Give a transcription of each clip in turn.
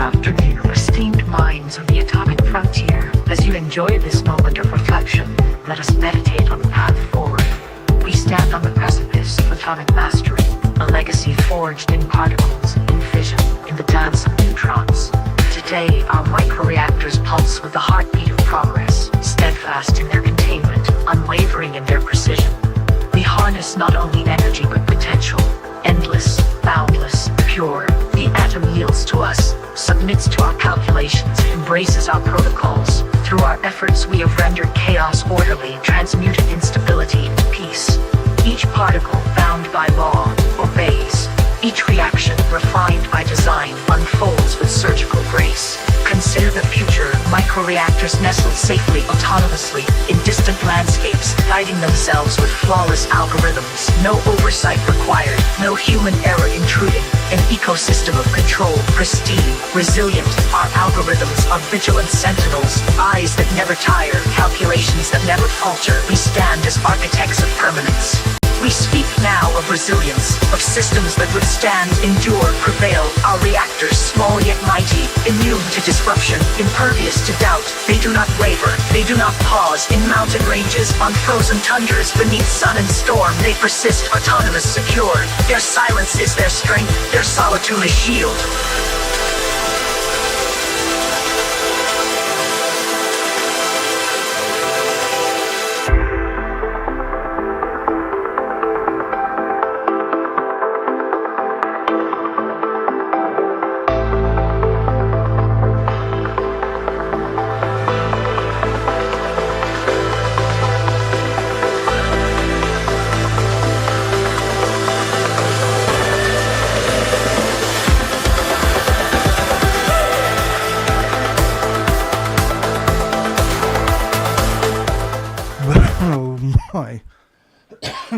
afternoon, esteemed minds of the atomic frontier. As you enjoy this moment of reflection, let us meditate on the path forward. We stand on the precipice of atomic mastery, a legacy forged in particles, in fission, in the dance of neutrons. Today, our microreactors pulse with the heartbeat of progress, steadfast in their containment, unwavering in their precision. We harness not only energy but potential, endless, boundless, pure. The atom yields to us, submits to our calculations, embraces our protocols. Through our efforts we have rendered chaos orderly, transmuted instability into peace. Each particle, bound by law, obeys. Each reaction, refined by design, unfolds with surgical grace. Consider the future. Microreactors nestle safely, autonomously, in distant landscapes, guiding themselves with flawless algorithms. No oversight required, no human error intruding. An ecosystem of control, pristine, resilient. Our algorithms are vigilant sentinels, eyes that never tire, calculations that never falter. We stand as architects of permanence. We speak now of resilience, of systems that withstand, endure, prevail. Our reactors, small yet mighty, immune to disruption, impervious to doubt. They do not waver, they do not pause. In mountain ranges, on frozen tundras, beneath sun and storm, they persist, autonomous, secure. Their silence is their strength, their solitude a shield.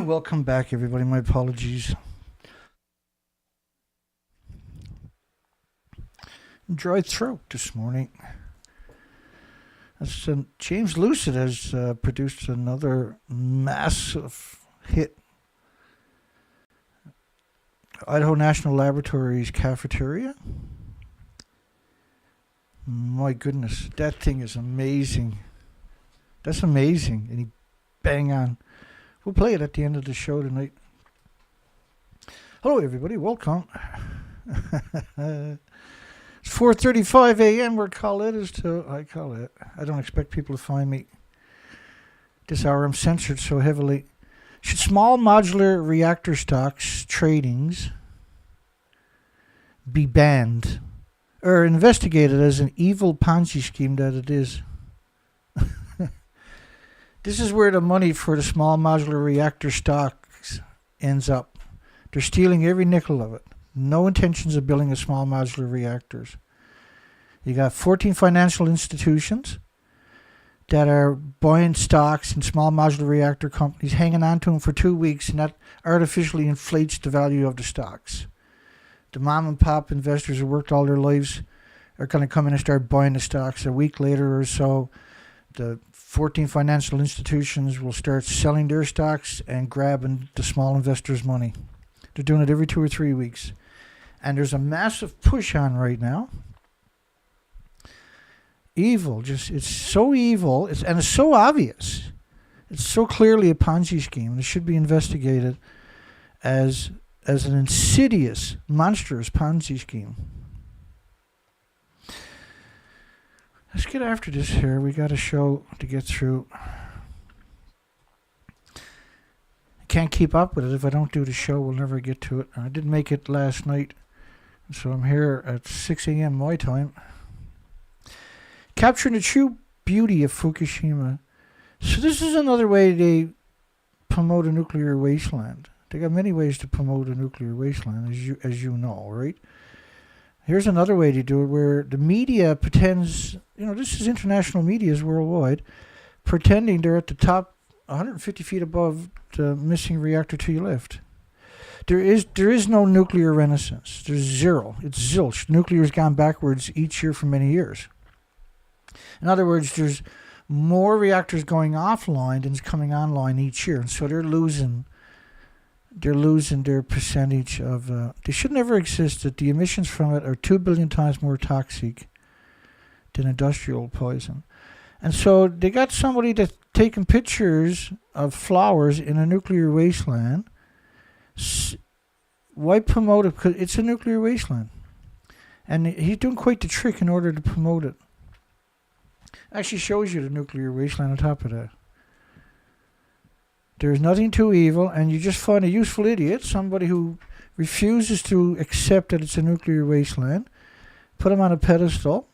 Welcome back, everybody. My apologies. Dry throat this morning. James Lucid has produced another massive hit. Idaho National Laboratory's cafeteria. My goodness, that thing is amazing. That's amazing. And he bang on. We'll play it at the end of the show tonight. Hello, everybody. Welcome. It's 4:35 a.m. I call it. I don't expect people to find me this hour. I'm censored so heavily. Should small modular reactor stocks tradings be banned or investigated as an evil Ponzi scheme that it is? This is where the money for the small modular reactor stocks ends up. They're stealing every nickel of it. No intentions of building a small modular reactors. You got 14 financial institutions that are buying stocks in small modular reactor companies, hanging on to them for 2 weeks, and that artificially inflates the value of the stocks. The mom and pop investors who worked all their lives are going to come in and start buying the stocks. A week later or so, the 14 financial institutions will start selling their stocks and grabbing the small investors' money. They're doing it every 2 or 3 weeks. And there's a massive push on right now. Evil, it's so evil, and it's so obvious. It's so clearly a Ponzi scheme. It should be investigated as an insidious, monstrous Ponzi scheme. Let's get after this here. We got a show to get through. I can't keep up with it. If I don't do the show, we'll never get to it. I didn't make it last night, so I'm here at 6 a.m. my time. Capturing the true beauty of Fukushima. So this is another way they promote a nuclear wasteland. They got many ways to promote a nuclear wasteland, as you know, right? Here's another way to do it, where the media pretends, this is international media worldwide, pretending they're at the top 150 feet above the missing reactor to your left. There is no nuclear renaissance. There's zero. It's zilch. Nuclear's gone backwards each year for many years. In other words, there's more reactors going offline than is coming online each year. And so they're losing they're losing their percentage of. They should never exist. That the emissions from it are 2 billion times more toxic than industrial poison. And so they got somebody that's taking pictures of flowers in a nuclear wasteland. Why promote it? Because it's a nuclear wasteland. And he's doing quite the trick in order to promote it. Actually shows you the nuclear wasteland on top of that. There's nothing too evil, and you just find a useful idiot, somebody who refuses to accept that it's a nuclear wasteland, put him on a pedestal,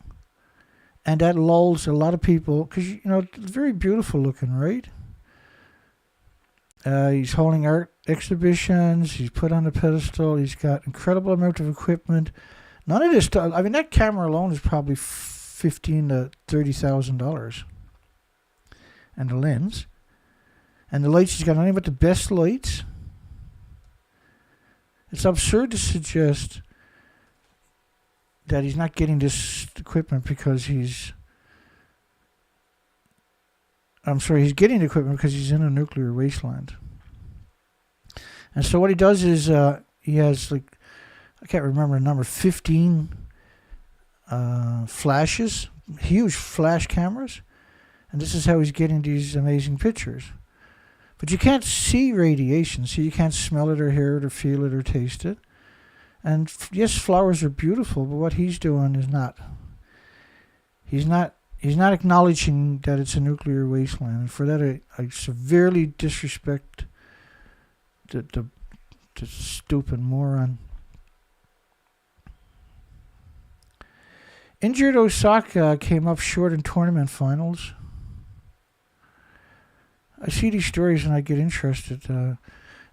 and that lulls a lot of people, because, you know, it's very beautiful looking, right? He's holding art exhibitions, he's put on a pedestal, he's got incredible amount of equipment. None of this stuff, I mean, that camera alone is probably $15,000 to $30,000. And the lens. And the lights, he's got nothing but the best lights. It's absurd to suggest that he's not getting this equipment because he's getting the equipment because he's in a nuclear wasteland. And so what he does is he has, like, I can't remember the number, 15 flashes, huge flash cameras. And this is how he's getting these amazing pictures. But you can't see radiation, so you can't smell it or hear it or feel it or taste it. And yes, flowers are beautiful, but what he's doing is not. He's not acknowledging that it's a nuclear wasteland. And for that, I severely disrespect the stupid moron. Injured Osaka came up short in tournament finals. I see these stories and I get interested.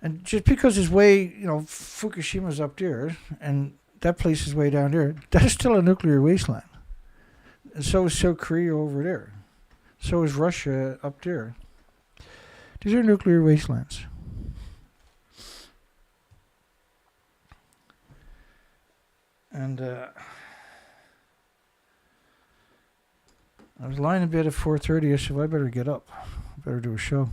And just because it's way, you know, Fukushima's up there and that place is way down there, that's still a nuclear wasteland. And so is South Korea over there. So is Russia up there. These are nuclear wastelands. And I was lying in bed at 4:30. I said, well, I better get up. I better do a show.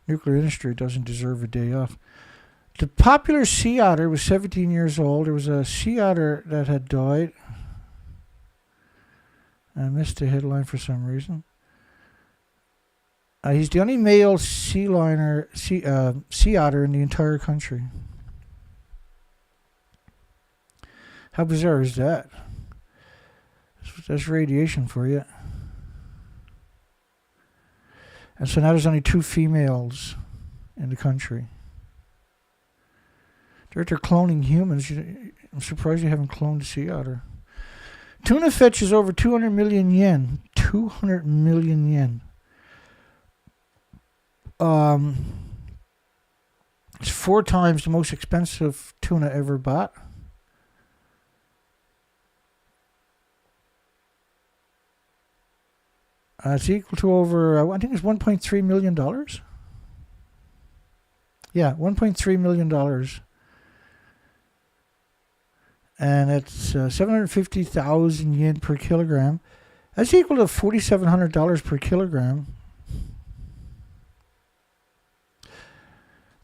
Nuclear industry doesn't deserve a day off. The popular sea otter was 17 years old. There was a sea otter that had died. I missed the headline for some reason. He's the only male sea otter in the entire country. How bizarre is that? That's radiation for you. And so now there's only 2 females in the country. They're cloning humans. I'm surprised you haven't cloned a sea otter. Tuna fetches over 200 million yen. 200 million yen. It's 4 times the most expensive tuna ever bought. It's equal to over, I think it's $1.3 million. Yeah, $1.3 million. And it's 750,000 yen per kilogram. That's equal to $4,700 per kilogram.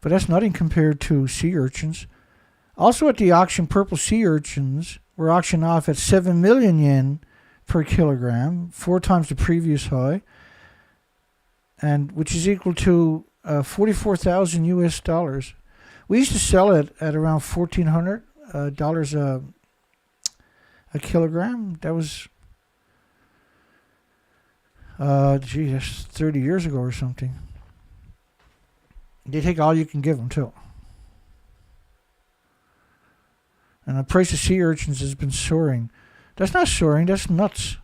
But that's nothing compared to sea urchins. Also at the auction, purple sea urchins were auctioned off at 7 million yen per kilogram, 4 times the previous high, and which is equal to 44,000 US dollars. We used to sell it at around $1,400 a kilogram. That was, that's 30 years ago or something. They take all you can give them too. And the price of sea urchins has been soaring. That's not soaring, that's nuts.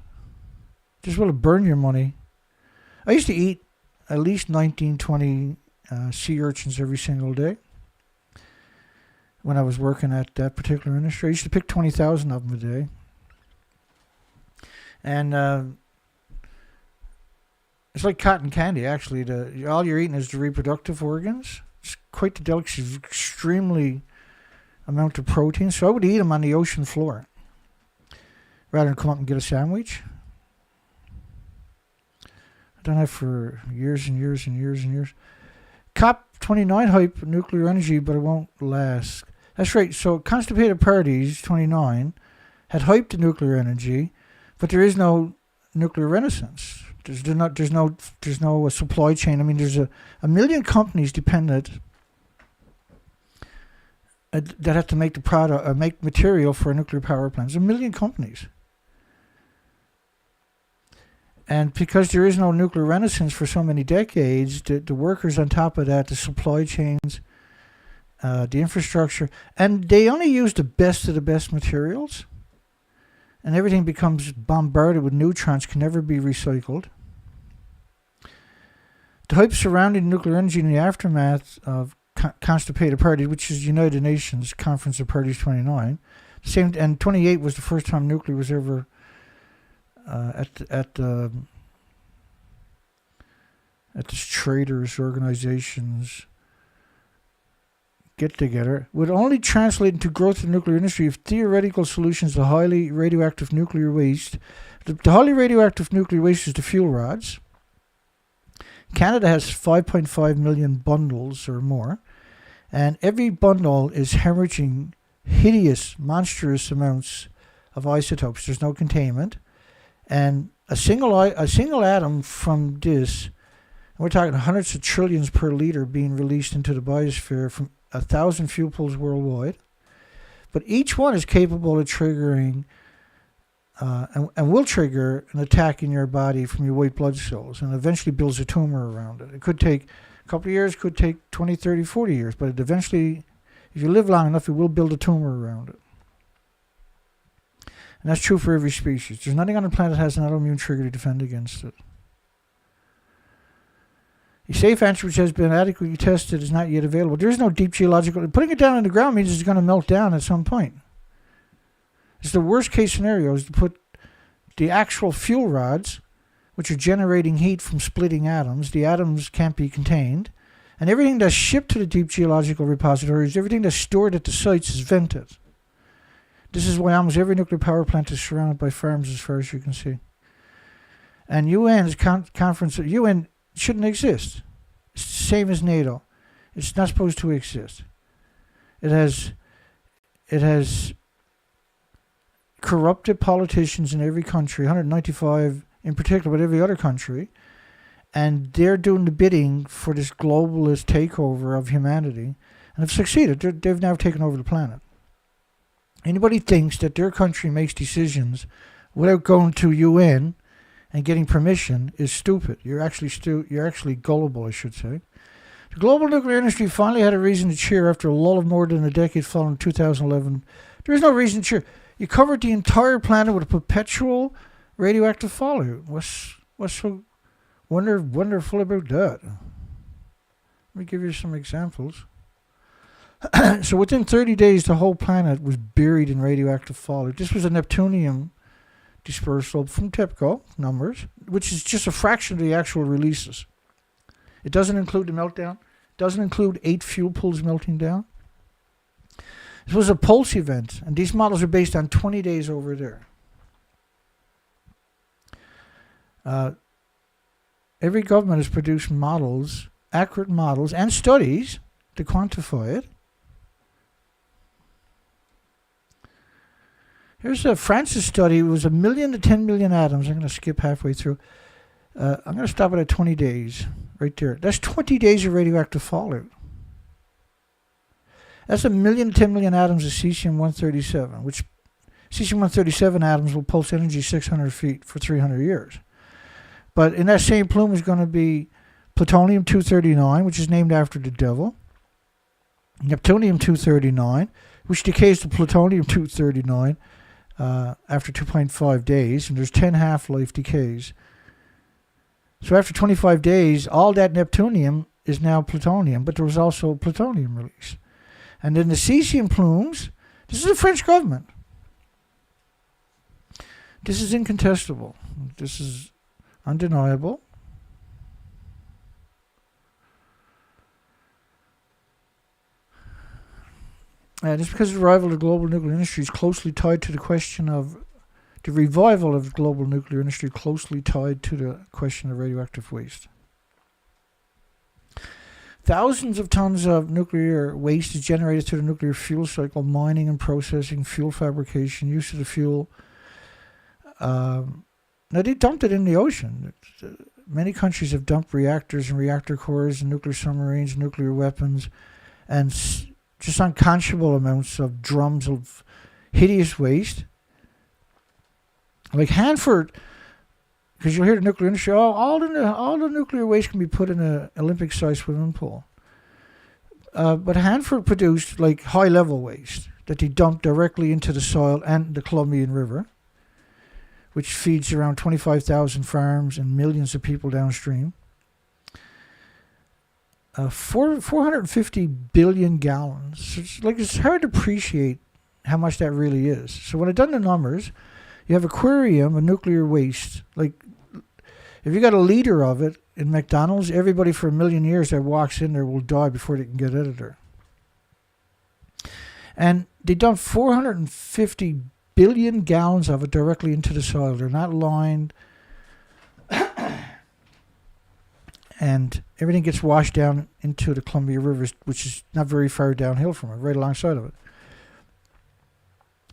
Just want to burn your money. I used to eat at least 19, 20 sea urchins every single day. When I was working at that particular industry, I used to pick 20,000 of them a day. And it's like cotton candy, actually. All you're eating is the reproductive organs. It's quite the delicacy, extremely amount of protein. So I would eat them on the ocean floor rather than come up and get a sandwich. I've done that for years and years and years and years. COP29 hype nuclear energy, but it won't last. That's right. So constipated parties 29 had hyped the nuclear energy, but there is no nuclear renaissance. There's no supply chain. I mean, there's a million companies dependent that have to make the product, make material for a nuclear power plant. There's a million companies. And because there is no nuclear renaissance for so many decades, the workers on top of that, the supply chains, the infrastructure, and they only use the best of the best materials, and everything becomes bombarded with neutrons, can never be recycled. The hype surrounding nuclear energy in the aftermath of constipated parties, which is United Nations Conference of Parties 29, and 28 was the first time nuclear was ever at the traders organizations get together, would only translate into growth of the nuclear industry if theoretical solutions to highly radioactive nuclear waste. The highly radioactive nuclear waste is the fuel rods. Canada has 5.5 million bundles or more, and every bundle is hemorrhaging hideous, monstrous amounts of isotopes. There's no containment. And a single atom from this, we're talking hundreds of trillions per liter being released into the biosphere from 1,000 fuel pools worldwide. But each one is capable of triggering and will trigger an attack in your body from your white blood cells and eventually builds a tumor around it. It could take a couple of years, could take 20, 30, 40 years, but it eventually, if you live long enough, it will build a tumor around it. And that's true for every species. There's nothing on the planet that has an autoimmune trigger to defend against it. A safe answer which has been adequately tested is not yet available. There is no deep geological... Putting it down in the ground means it's going to melt down at some point. It's the worst case scenario is to put the actual fuel rods, which are generating heat from splitting atoms. The atoms can't be contained. And everything that's shipped to the deep geological repositories, everything that's stored at the sites is vented. This is why almost every nuclear power plant is surrounded by farms as far as you can see. And UN's conference, UN shouldn't exist. It's the same as NATO. It's not supposed to exist. It has corrupted politicians in every country, 195 in particular, but every other country, and they're doing the bidding for this globalist takeover of humanity, and have succeeded. They've now taken over the planet. Anybody thinks that their country makes decisions without going to UN and getting permission is stupid. You're actually gullible, I should say. The global nuclear industry finally had a reason to cheer after a lull of more than a decade following 2011. There is no reason to cheer. You covered the entire planet with a perpetual radioactive fallout. What's so wonderful about that? Let me give you some examples. So within 30 days, the whole planet was buried in radioactive fallout. This was a neptunium dispersal from TEPCO numbers, which is just a fraction of the actual releases. It doesn't include the meltdown. It doesn't include 8 fuel pools melting down. This was a pulse event, and these models are based on 20 days over there. Every government has produced models, accurate models, and studies to quantify it. Here's a France's study. It was 1 million to 10 million atoms. I'm going to skip halfway through. I'm going to stop it at 20 days, right there. That's 20 days of radioactive fallout. That's 1 million to 10 million atoms of cesium-137, which cesium-137 atoms will pulse energy 600 feet for 300 years. But in that same plume is going to be plutonium-239, which is named after the devil. Neptunium-239, which decays to plutonium-239 after 2.5 days, and there's 10 half-life decays. So after 25 days, all that neptunium is now plutonium, but there was also plutonium release. And then the cesium plumes, this is the French government. This is incontestable. This is undeniable. Just because the revival of the global nuclear industry is closely tied to the question of the revival of the global nuclear industry, closely tied to the question of radioactive waste. Thousands of tons of nuclear waste is generated through the nuclear fuel cycle, mining and processing, fuel fabrication, use of the fuel. Now, they dumped it in the ocean. Many countries have dumped reactors and reactor cores and nuclear submarines, nuclear weapons, and just unconscionable amounts of drums of hideous waste. Like Hanford, because you'll hear the nuclear industry, all the nuclear waste can be put in an Olympic-sized swimming pool. But Hanford produced like high-level waste that they dumped directly into the soil and the Columbian River, which feeds around 25,000 farms and millions of people downstream. 450 billion gallons. It's hard to appreciate how much that really is. So when I done the numbers, you have aquarium of nuclear waste. Like, if you got a liter of it in McDonald's, everybody for 1 million years that walks in there will die before they can get out of there. And they dump 450 billion gallons of it directly into the soil. They're not lined. And everything gets washed down into the Columbia River, which is not very far downhill from it, right alongside of it.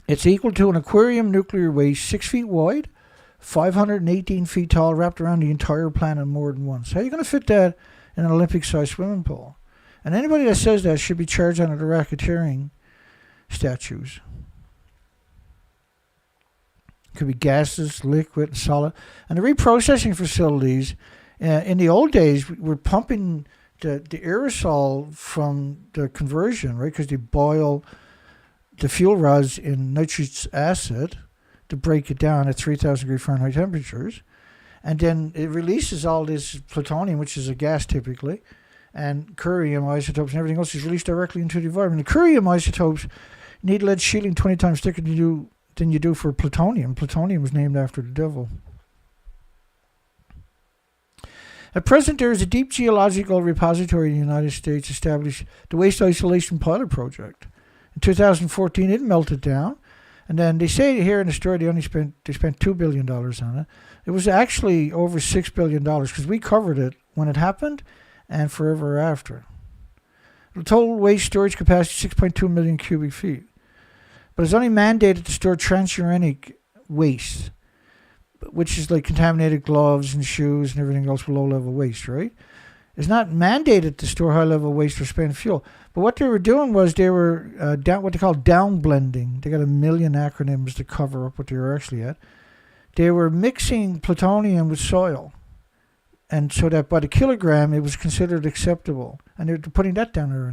It's equal to an aquarium nuclear waste 6 feet wide, 518 feet tall, wrapped around the entire planet more than once. How are you going to fit that in an Olympic-sized swimming pool? And anybody that says that should be charged under the racketeering statutes. It could be gases, liquid, and solid. And the reprocessing facilities, in the old days, we're pumping the aerosol from the conversion, right? Because they boil the fuel rods in nitrous acid to break it down at 3,000 degree Fahrenheit temperatures. And then it releases all this plutonium, which is a gas typically, and curium isotopes and everything else is released directly into the environment. The curium isotopes need lead shielding 20 times thicker than you do for plutonium. Plutonium was named after the devil. At present, there is a deep geological repository in the United States established, the Waste Isolation Pilot Project. In 2014, it melted down, and then they say here in the story they spent $2 billion on it. It was actually over $6 billion because we covered it when it happened and forever after. The total waste storage capacity is 6.2 million cubic feet, but it's only mandated to store transuranic waste, which is like contaminated gloves and shoes and everything else with low-level waste, right? It's not mandated to store high-level waste or spend fuel. But what they were doing was they were what they call down blending. They got 1 million acronyms to cover up what they were actually at. They were mixing plutonium with soil, and so that by the kilogram it was considered acceptable. And they're putting that down there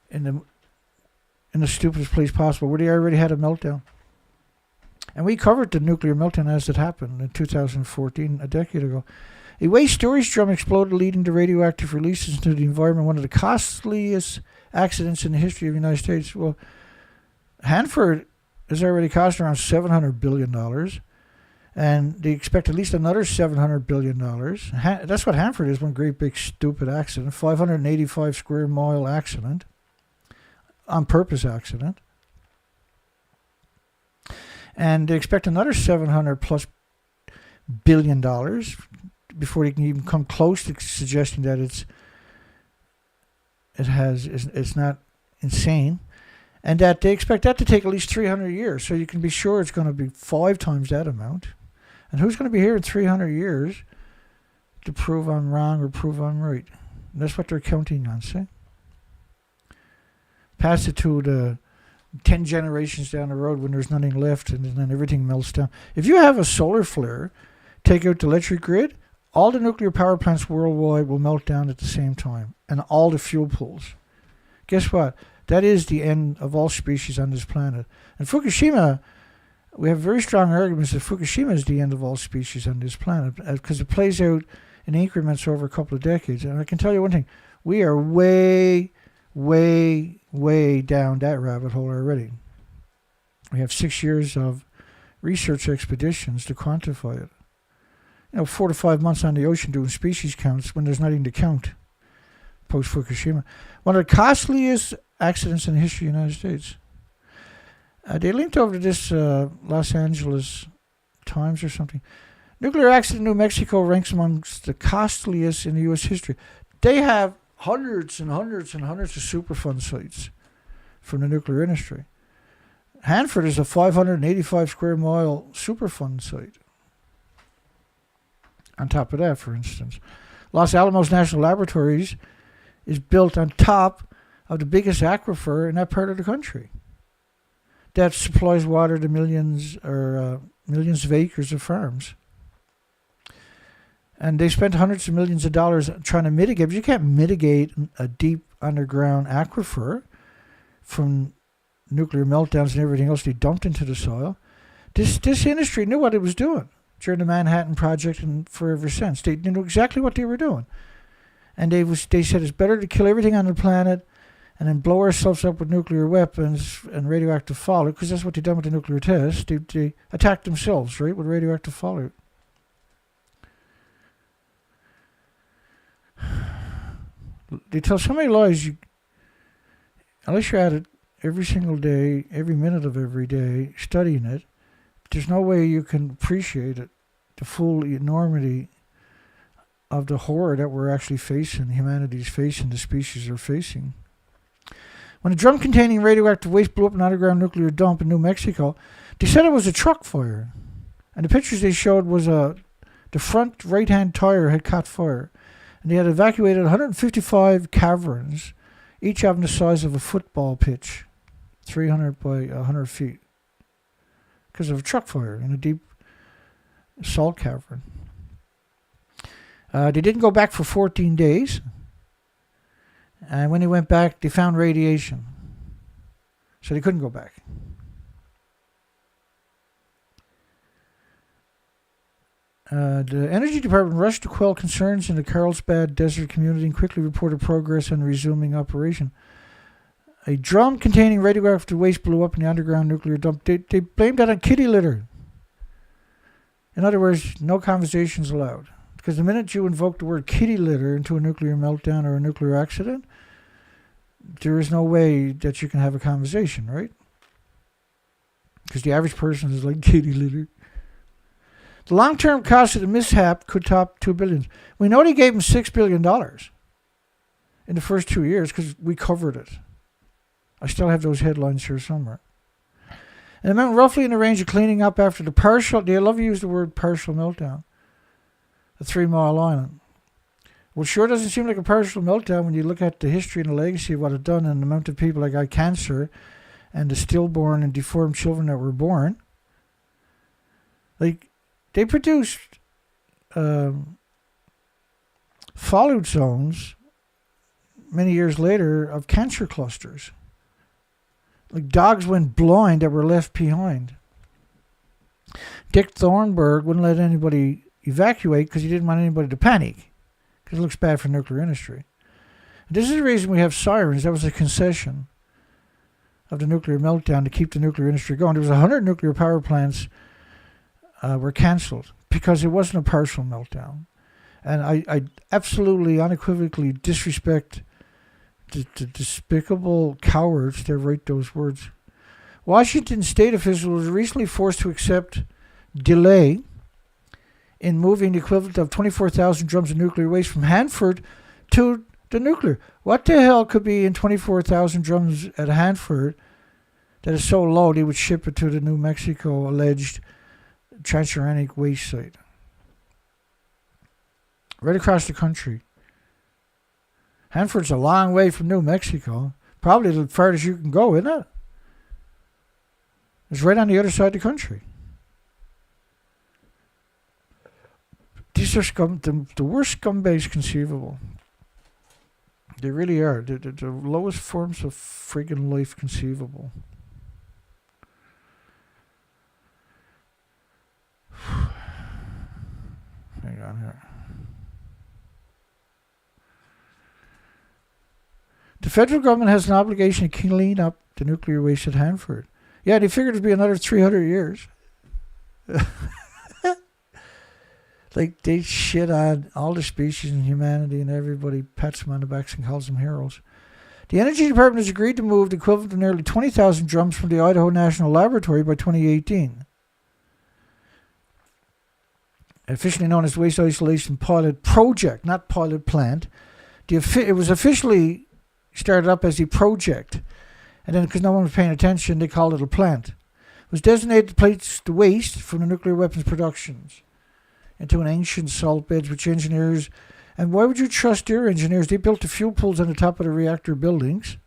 in the stupidest place possible, where they already had a meltdown. And we covered the nuclear meltdown as it happened in 2014, a decade ago. A waste storage drum exploded, leading to radioactive releases into the environment, one of the costliest accidents in the history of the United States. Well, Hanford has already cost around $700 billion, and they expect at least another $700 billion. That's what Hanford is, one great big stupid accident, 585 square mile accident, on purpose accident. And they expect another $700 plus billion before they can even come close to suggesting that it's not insane, and that they expect that to take at least 300 years. So you can be sure it's going to be 5 times that amount. And who's going to be here in 300 years to prove I'm wrong or prove I'm right? And that's what they're counting on, see? Pass it to the 10 generations down the road when there's nothing left and then everything melts down. If you have a solar flare, take out the electric grid, all the nuclear power plants worldwide will melt down at the same time, and all the fuel pools. Guess what? That is the end of all species on this planet. And Fukushima, we have very strong arguments that Fukushima is the end of all species on this planet because it plays out in increments over a couple of decades. And I can tell you one thing, we are way, way, way down that rabbit hole already. We have 6 years of research expeditions to quantify it. 4 to 5 months on the ocean doing species counts when there's nothing to count post-Fukushima. One of the costliest accidents in the history of the United States. They linked over to this Los Angeles Times or something. Nuclear accident in New Mexico ranks amongst the costliest in the U.S. history. They have hundreds and hundreds and hundreds of Superfund sites from the nuclear industry. Hanford is a 585 square mile Superfund site. On top of that, for instance, Los Alamos National Laboratories is built on top of the biggest aquifer in that part of the country that supplies water to millions of acres of farms. And they spent hundreds of millions of dollars trying to mitigate, but you can't mitigate a deep underground aquifer from nuclear meltdowns and everything else they dumped into the soil. This industry knew what it was doing during the Manhattan Project and forever since. They knew exactly what they were doing. And they said it's better to kill everything on the planet and then blow ourselves up with nuclear weapons and radioactive fallout, because that's what they done with the nuclear test. They attacked themselves, right, with radioactive fallout. They tell so many lies, unless you're at it every single day, every minute of every day, studying it, there's no way you can appreciate it, the full enormity of the horror that we're actually facing, humanity's facing, the species are facing. When a drum containing radioactive waste blew up an underground nuclear dump in New Mexico, they said it was a truck fire. And the pictures they showed was the front right-hand tire had caught fire. And they had evacuated 155 caverns, each having the size of a football pitch, 300 by 100 feet, because of a truck fire in a deep salt cavern. They didn't go back for 14 days. And when they went back, they found radiation. So they couldn't go back. The Energy Department rushed to quell concerns in the Carlsbad desert community and quickly reported progress on resuming operation. A drum containing radioactive waste blew up in the underground nuclear dump. They blamed that on kitty litter. In other words, no conversations allowed. Because the minute you invoke the word kitty litter into a nuclear meltdown or a nuclear accident, there is no way that you can have a conversation, right? Because the average person is like kitty litter. The long-term cost of the mishap could top $2 billion. We know they gave them $6 billion in the first 2 years because we covered it. I still have those headlines here somewhere. And it meant roughly in the range of cleaning up after the partial, they love to use the word partial meltdown, a 3 Mile Island. Well, it sure doesn't seem like a partial meltdown when you look at the history and the legacy of what it done and the amount of people that got cancer and the stillborn and deformed children that were born. Like, they produced fallout zones many years later of cancer clusters. Like dogs went blind that were left behind. Dick Thornburg wouldn't let anybody evacuate because he didn't want anybody to panic because it looks bad for nuclear industry. And this is the reason we have sirens. That was a concession of the nuclear meltdown to keep the nuclear industry going. There was 100 nuclear power plants were cancelled because it wasn't a partial meltdown. And I absolutely, unequivocally disrespect the despicable cowards that write those words. Washington state officials were recently forced to accept delay in moving the equivalent of 24,000 drums of nuclear waste from Hanford to the nuclear. What the hell could be in 24,000 drums at Hanford that is so low they would ship it to the New Mexico alleged transuranic waste site? Right across the country. Hanford's a long way from New Mexico. Probably the farthest you can go, isn't it? It's right on the other side of the country. These are the worst scumbags conceivable. They really are. They're the lowest forms of friggin' life conceivable. Hang on here. The federal government has an obligation to clean up the nuclear waste at Hanford. Yeah, they figured it'd be another 300 years. Like, they shit on all the species and humanity, and everybody pats them on the backs and calls them heroes. The Energy Department has agreed to move the equivalent of nearly 20,000 drums from the Idaho National Laboratory by 2018. officially known as the Waste Isolation Pilot Project, not Pilot Plant. It was officially started up as the project, and then because no one was paying attention, they called it a plant. It was designated to place the waste from the nuclear weapons productions into an ancient salt beds, which engineers, and why would you trust their engineers? They built the fuel pools on the top of the reactor buildings.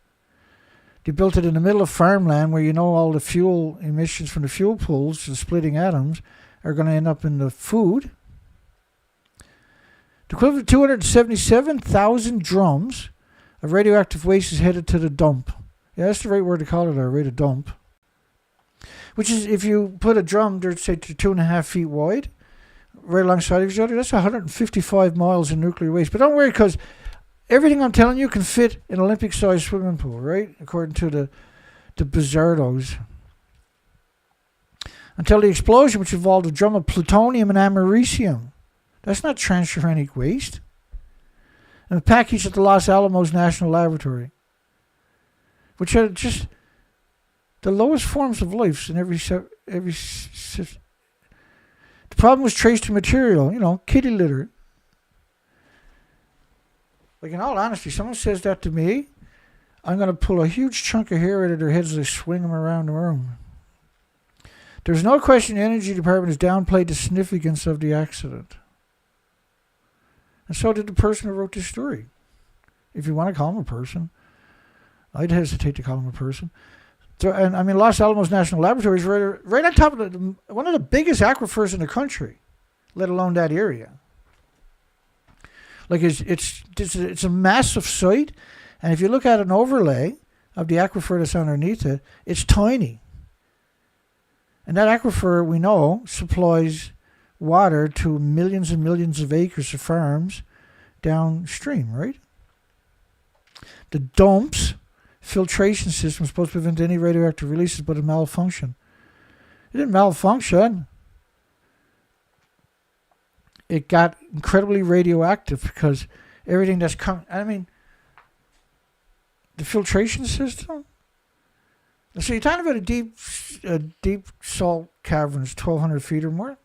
They built it in the middle of farmland where all the fuel emissions from the fuel pools, the splitting atoms, are going to end up in the food. The equivalent of 277,000 drums of radioactive waste is headed to the dump. Yeah, that's the right word to call it, right? A dump. Which is, if you put a drum, they're say 2.5 feet wide, right alongside of each other, that's 155 miles of nuclear waste. But don't worry, because everything I'm telling you can fit in an Olympic-sized swimming pool, right? According to the Bizardos. Until the explosion, which involved a drum of plutonium and americium. That's not transuranic waste. And a package at the Los Alamos National Laboratory, which are just the lowest forms of life in every. The problem was traced to material, kitty litter. Like, in all honesty, someone says that to me, I'm going to pull a huge chunk of hair out of their heads as I swing them around the room. There's no question the Energy Department has downplayed the significance of the accident. And so did the person who wrote this story. If you want to call him a person. I'd hesitate to call him a person. So, and I mean, Los Alamos National Laboratory is right on top of one of the biggest aquifers in the country, let alone that area. Like, it's a massive site, and if you look at an overlay of the aquifer that's underneath it, it's tiny. And that aquifer, we know, supplies water to millions and millions of acres of farms downstream, right? The dumps filtration system was supposed to prevent any radioactive releases, but it malfunctioned. It didn't malfunction. It got incredibly radioactive because everything that's come. I mean, the filtration system. So you're talking about a deep salt cavern, 1,200 feet or more,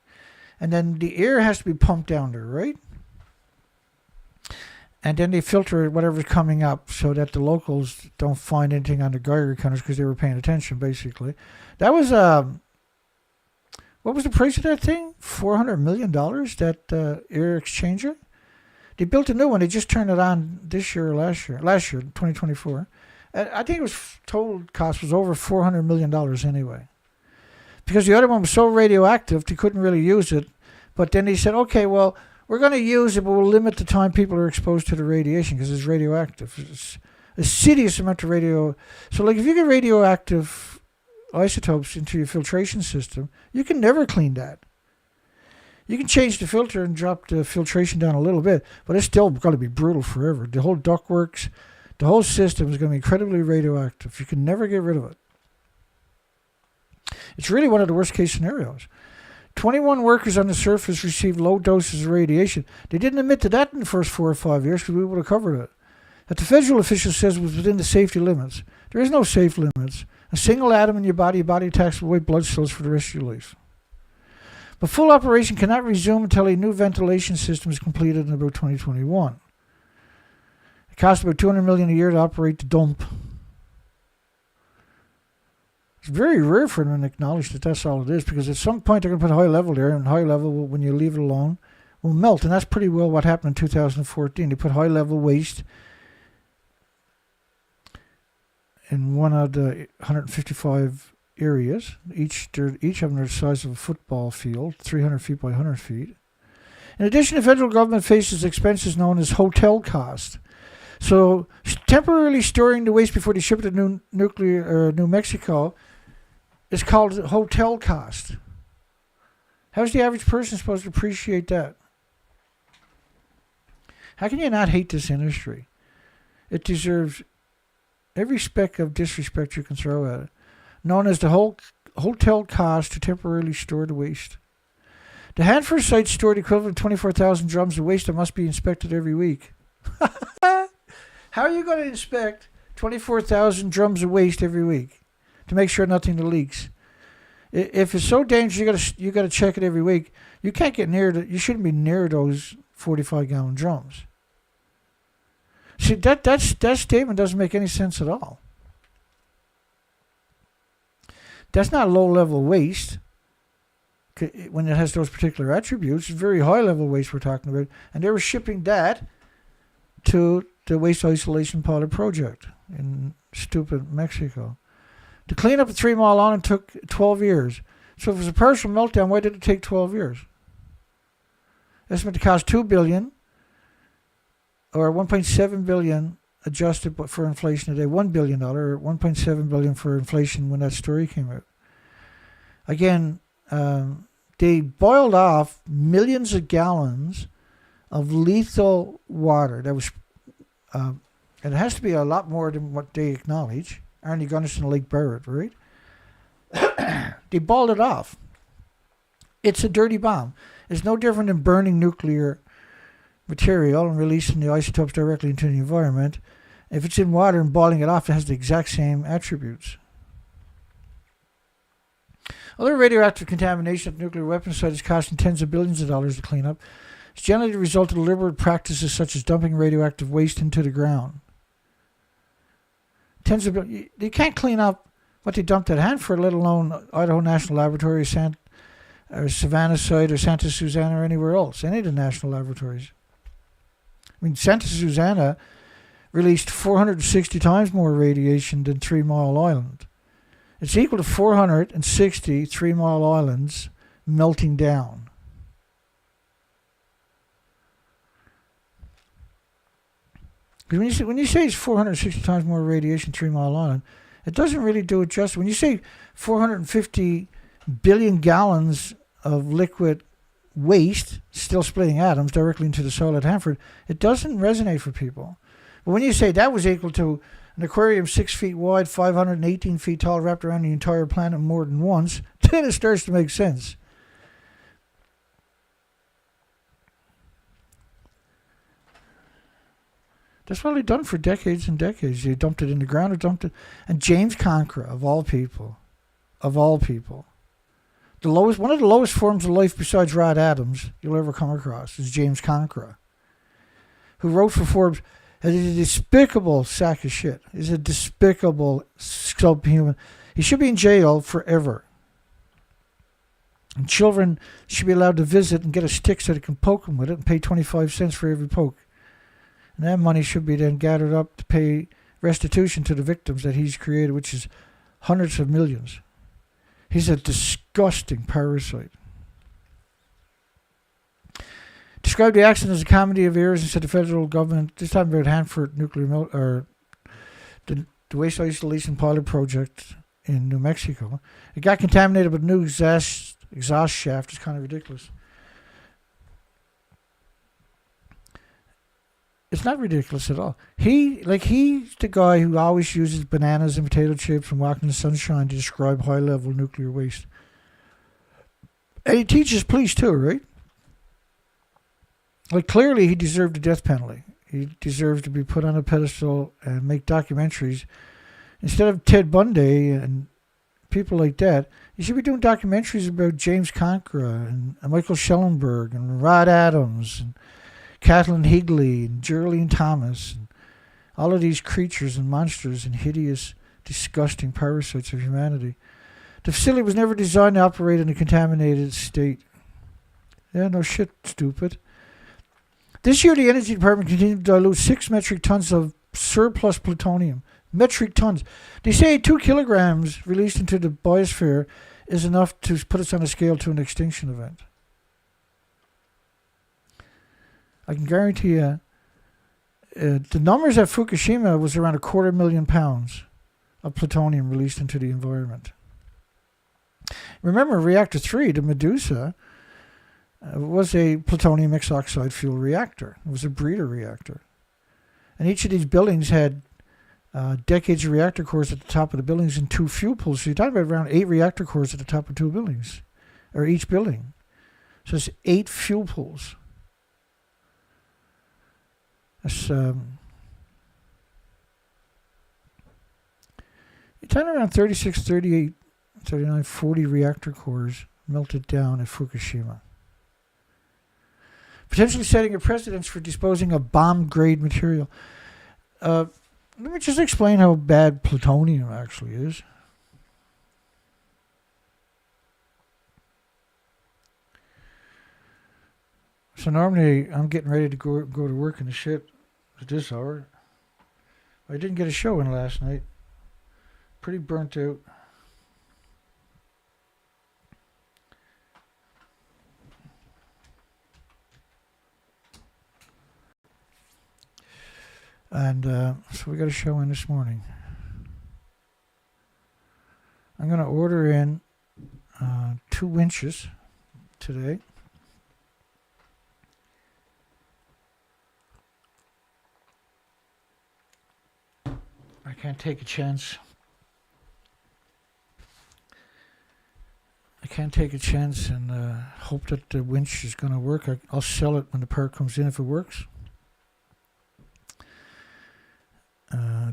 and then the air has to be pumped down there, right? And then they filter whatever's coming up so that the locals don't find anything on the Geiger counters because they were paying attention, basically. That was, what was the price of that thing? $400 million, that air exchanger? They built a new one. They just turned it on this year or last year, 2024. I think it was total cost was over $400 million anyway. Because the other one was so radioactive, they couldn't really use it. But then they said, okay, well, we're going to use it, but we'll limit the time people are exposed to the radiation because it's radioactive. It's a insidious amount of radio. So, like, if you get radioactive isotopes into your filtration system, you can never clean that. You can change the filter and drop the filtration down a little bit, but it's still going to be brutal forever. The whole ductworks, the whole system is going to be incredibly radioactive. You can never get rid of it. It's really one of the worst case scenarios. 21 workers on the surface received low doses of radiation. They didn't admit to that in the first 4 or 5 years because we would have covered it. That the federal official says was within the safety limits. There is no safe limits. A single atom in your body attacks will white blood cells for the rest of your life. But full operation cannot resume until a new ventilation system is completed in about 2021. It costs about $200 million a year to operate the dump. It's very rare for them to acknowledge that that's all it is, because at some point they're going to put high level there, and high level, when you leave it alone, will melt. And that's pretty well what happened in 2014. They put high level waste in one of the 155 areas. Each of them are the size of a football field, 300 feet by 100 feet. In addition, the federal government faces expenses known as hotel cost. So temporarily storing the waste before they ship it to New Mexico is called hotel cost. How's the average person supposed to appreciate that? How can you not hate this industry? It deserves every speck of disrespect you can throw at it. Known as the hotel cost to temporarily store the waste. The Hanford site stored equivalent to 24,000 drums of waste that must be inspected every week. How are you going to inspect 24,000 drums of waste every week to make sure nothing leaks? If it's so dangerous, you got to check it every week. You can't get near you shouldn't be near those 45-gallon drums. See, that statement doesn't make any sense at all. That's not low-level waste when it has those particular attributes. It's very high-level waste we're talking about. And they were shipping that to the Waste Isolation Pilot Project in stupid Mexico. To clean up a 3 Mile Island took 12 years. So if it was a partial meltdown, why did it take 12 years? Estimate to cost $2 billion or $1.7 billion adjusted for inflation today. $1 billion or $1.7 billion for inflation when that story came out. Again, they boiled off millions of gallons of lethal water. That was, and it has to be a lot more than what they acknowledge. Arnie Gunnarsson and Lake Barrett, right? They balled it off. It's a dirty bomb. It's no different than burning nuclear material and releasing the isotopes directly into the environment. If it's in water and boiling it off, it has the exact same attributes. Other radioactive contamination at nuclear weapon sites is costing tens of billions of dollars to clean up. It's generally the result of deliberate practices such as dumping radioactive waste into the ground. Tens of billions. You can't clean up what they dumped at Hanford, let alone Idaho National Laboratory, or Savannah site, or Santa Susana, or anywhere else. Any of the national laboratories. I mean, Santa Susana released 460 times more radiation than 3 Mile Island. It's equal to 460 3 Mile Islands melting down. Because when you say it's 460 times more radiation 3 Mile Island, it doesn't really do it justice. When you say 450 billion gallons of liquid waste, still splitting atoms directly into the soil at Hanford, it doesn't resonate for people. But when you say that was equal to an aquarium 6 feet wide, 518 feet tall, wrapped around the entire planet more than once, then it starts to make sense. That's what they've done for decades and decades. They dumped it in the ground or dumped it. And James Conqueror, of all people, one of the lowest forms of life besides Rod Adams you'll ever come across is James Conqueror, who wrote for Forbes, "He's a despicable sack of shit. He's a despicable subhuman. He should be in jail forever. And children should be allowed to visit and get a stick so they can poke him with it and pay 25 cents for every poke. And that money should be then gathered up to pay restitution to the victims that he's created, which is hundreds of millions. He's a disgusting parasite." Described the accident as a comedy of errors and said the federal government, this time about Hanford nuclear or the Waste Isolation Pilot Project in New Mexico. It got contaminated with a new exhaust shaft. It's kind of ridiculous. It's not ridiculous at all. He's the guy who always uses bananas and potato chips and walking in the sunshine to describe high-level nuclear waste. And he teaches police too, right? Like, clearly he deserved the death penalty. He deserves to be put on a pedestal and make documentaries. Instead of Ted Bundy and people like that, you should be doing documentaries about James Conqueror and Michael Schellenberg and Rod Adams and Kathleen Higley and Geraldine Thomas and all of these creatures and monsters and hideous, disgusting parasites of humanity. The facility was never designed to operate in a contaminated state. Yeah, no shit, stupid. This year, the Energy Department continued to dilute 6 metric tons of surplus plutonium. Metric tons. They say 2 kilograms released into the biosphere is enough to put us on a scale to an extinction event. I can guarantee you, the numbers at Fukushima was around 250,000 pounds of plutonium released into the environment. Remember, Reactor 3, the Medusa, was a plutonium mixed oxide fuel reactor. It was a breeder reactor. And each of these buildings had decades of reactor cores at the top of the buildings and 2 fuel pools. So you're talking about around 8 reactor cores at the top of 2 buildings, or each building. So it's 8 fuel pools. That's, you're talking around 36, 38 40 reactor cores melted down at Fukushima. Potentially setting a precedence for disposing of bomb-grade material. Let me just explain how bad plutonium actually is. So normally I'm getting ready to go to work in the shit at this hour. I didn't get a show in last night. Pretty burnt out. And so we got a show in this morning. I'm going to order in 2 winches today. I can't take a chance. I can't take a chance and hope that the winch is going to work. I'll sell it when the power comes in if it works.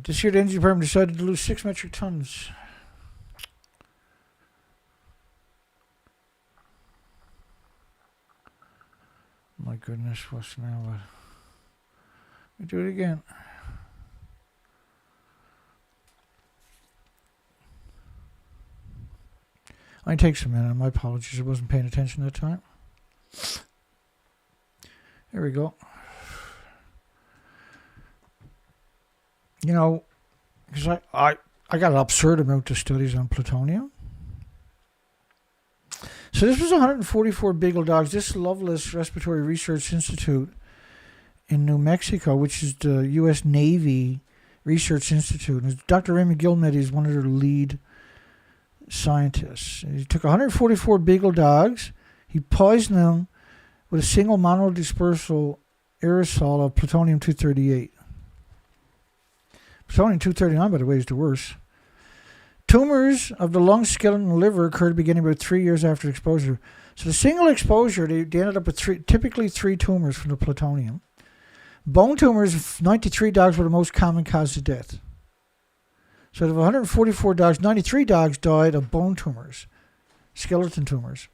This year the energy department decided to lose 6 metric tons. My goodness, what's now? Let me do it again. It takes a minute. My apologies. I wasn't paying attention at that time. There we go. You know, because I got an absurd amount of studies on plutonium. So this was 144 beagle dogs. This Lawless Respiratory Research Institute in New Mexico, which is the U.S. Navy Research Institute. And Dr. Raymond Gilmedy is one of their lead scientists. He took 144 beagle dogs. He poisoned them with a single monodispersal aerosol of plutonium-238. Plutonium-239, by the way, is the worst. Tumors of the lung, skeleton, and liver occurred beginning about 3 years after exposure. So the single exposure, they ended up with typically 3 tumors from the plutonium. Bone tumors, 93 dogs were the most common cause of death. So out of 144 dogs, 93 dogs died of bone tumors, skeleton tumors.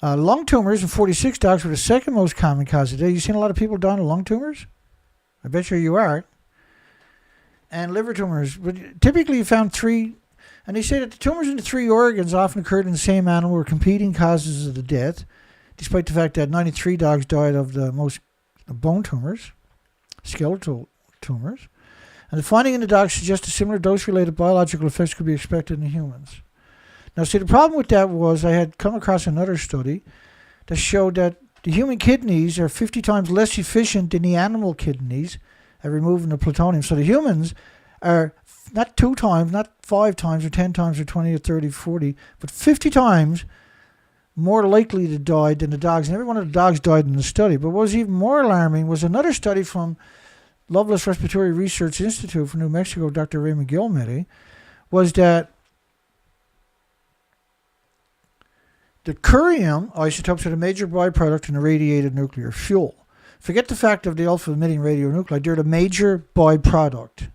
Lung tumors in 46 dogs were the second most common cause of death. You've seen a lot of people dying of lung tumors? I bet you are. And liver tumors. But typically you found 3, and they say that the tumors in the 3 organs often occurred in the same animal were competing causes of the death, despite the fact that 93 dogs died of the most bone tumors, skeletal tumors. And the finding in the dogs suggests a similar dose-related biological effects could be expected in humans. Now, see, the problem with that was I had come across another study that showed that the human kidneys are 50 times less efficient than the animal kidneys at removing the plutonium. So the humans are not 2 times, not 5 times, or 10 times, or 20, or 30, 40, but 50 times more likely to die than the dogs. And every one of the dogs died in the study. But what was even more alarming was another study from Lawless Respiratory Research Institute from New Mexico, Dr. Raymond Gilmedy, was that the curium isotopes are the major byproduct in irradiated nuclear fuel. Forget the fact of the alpha-emitting radionuclide. They're the major byproduct.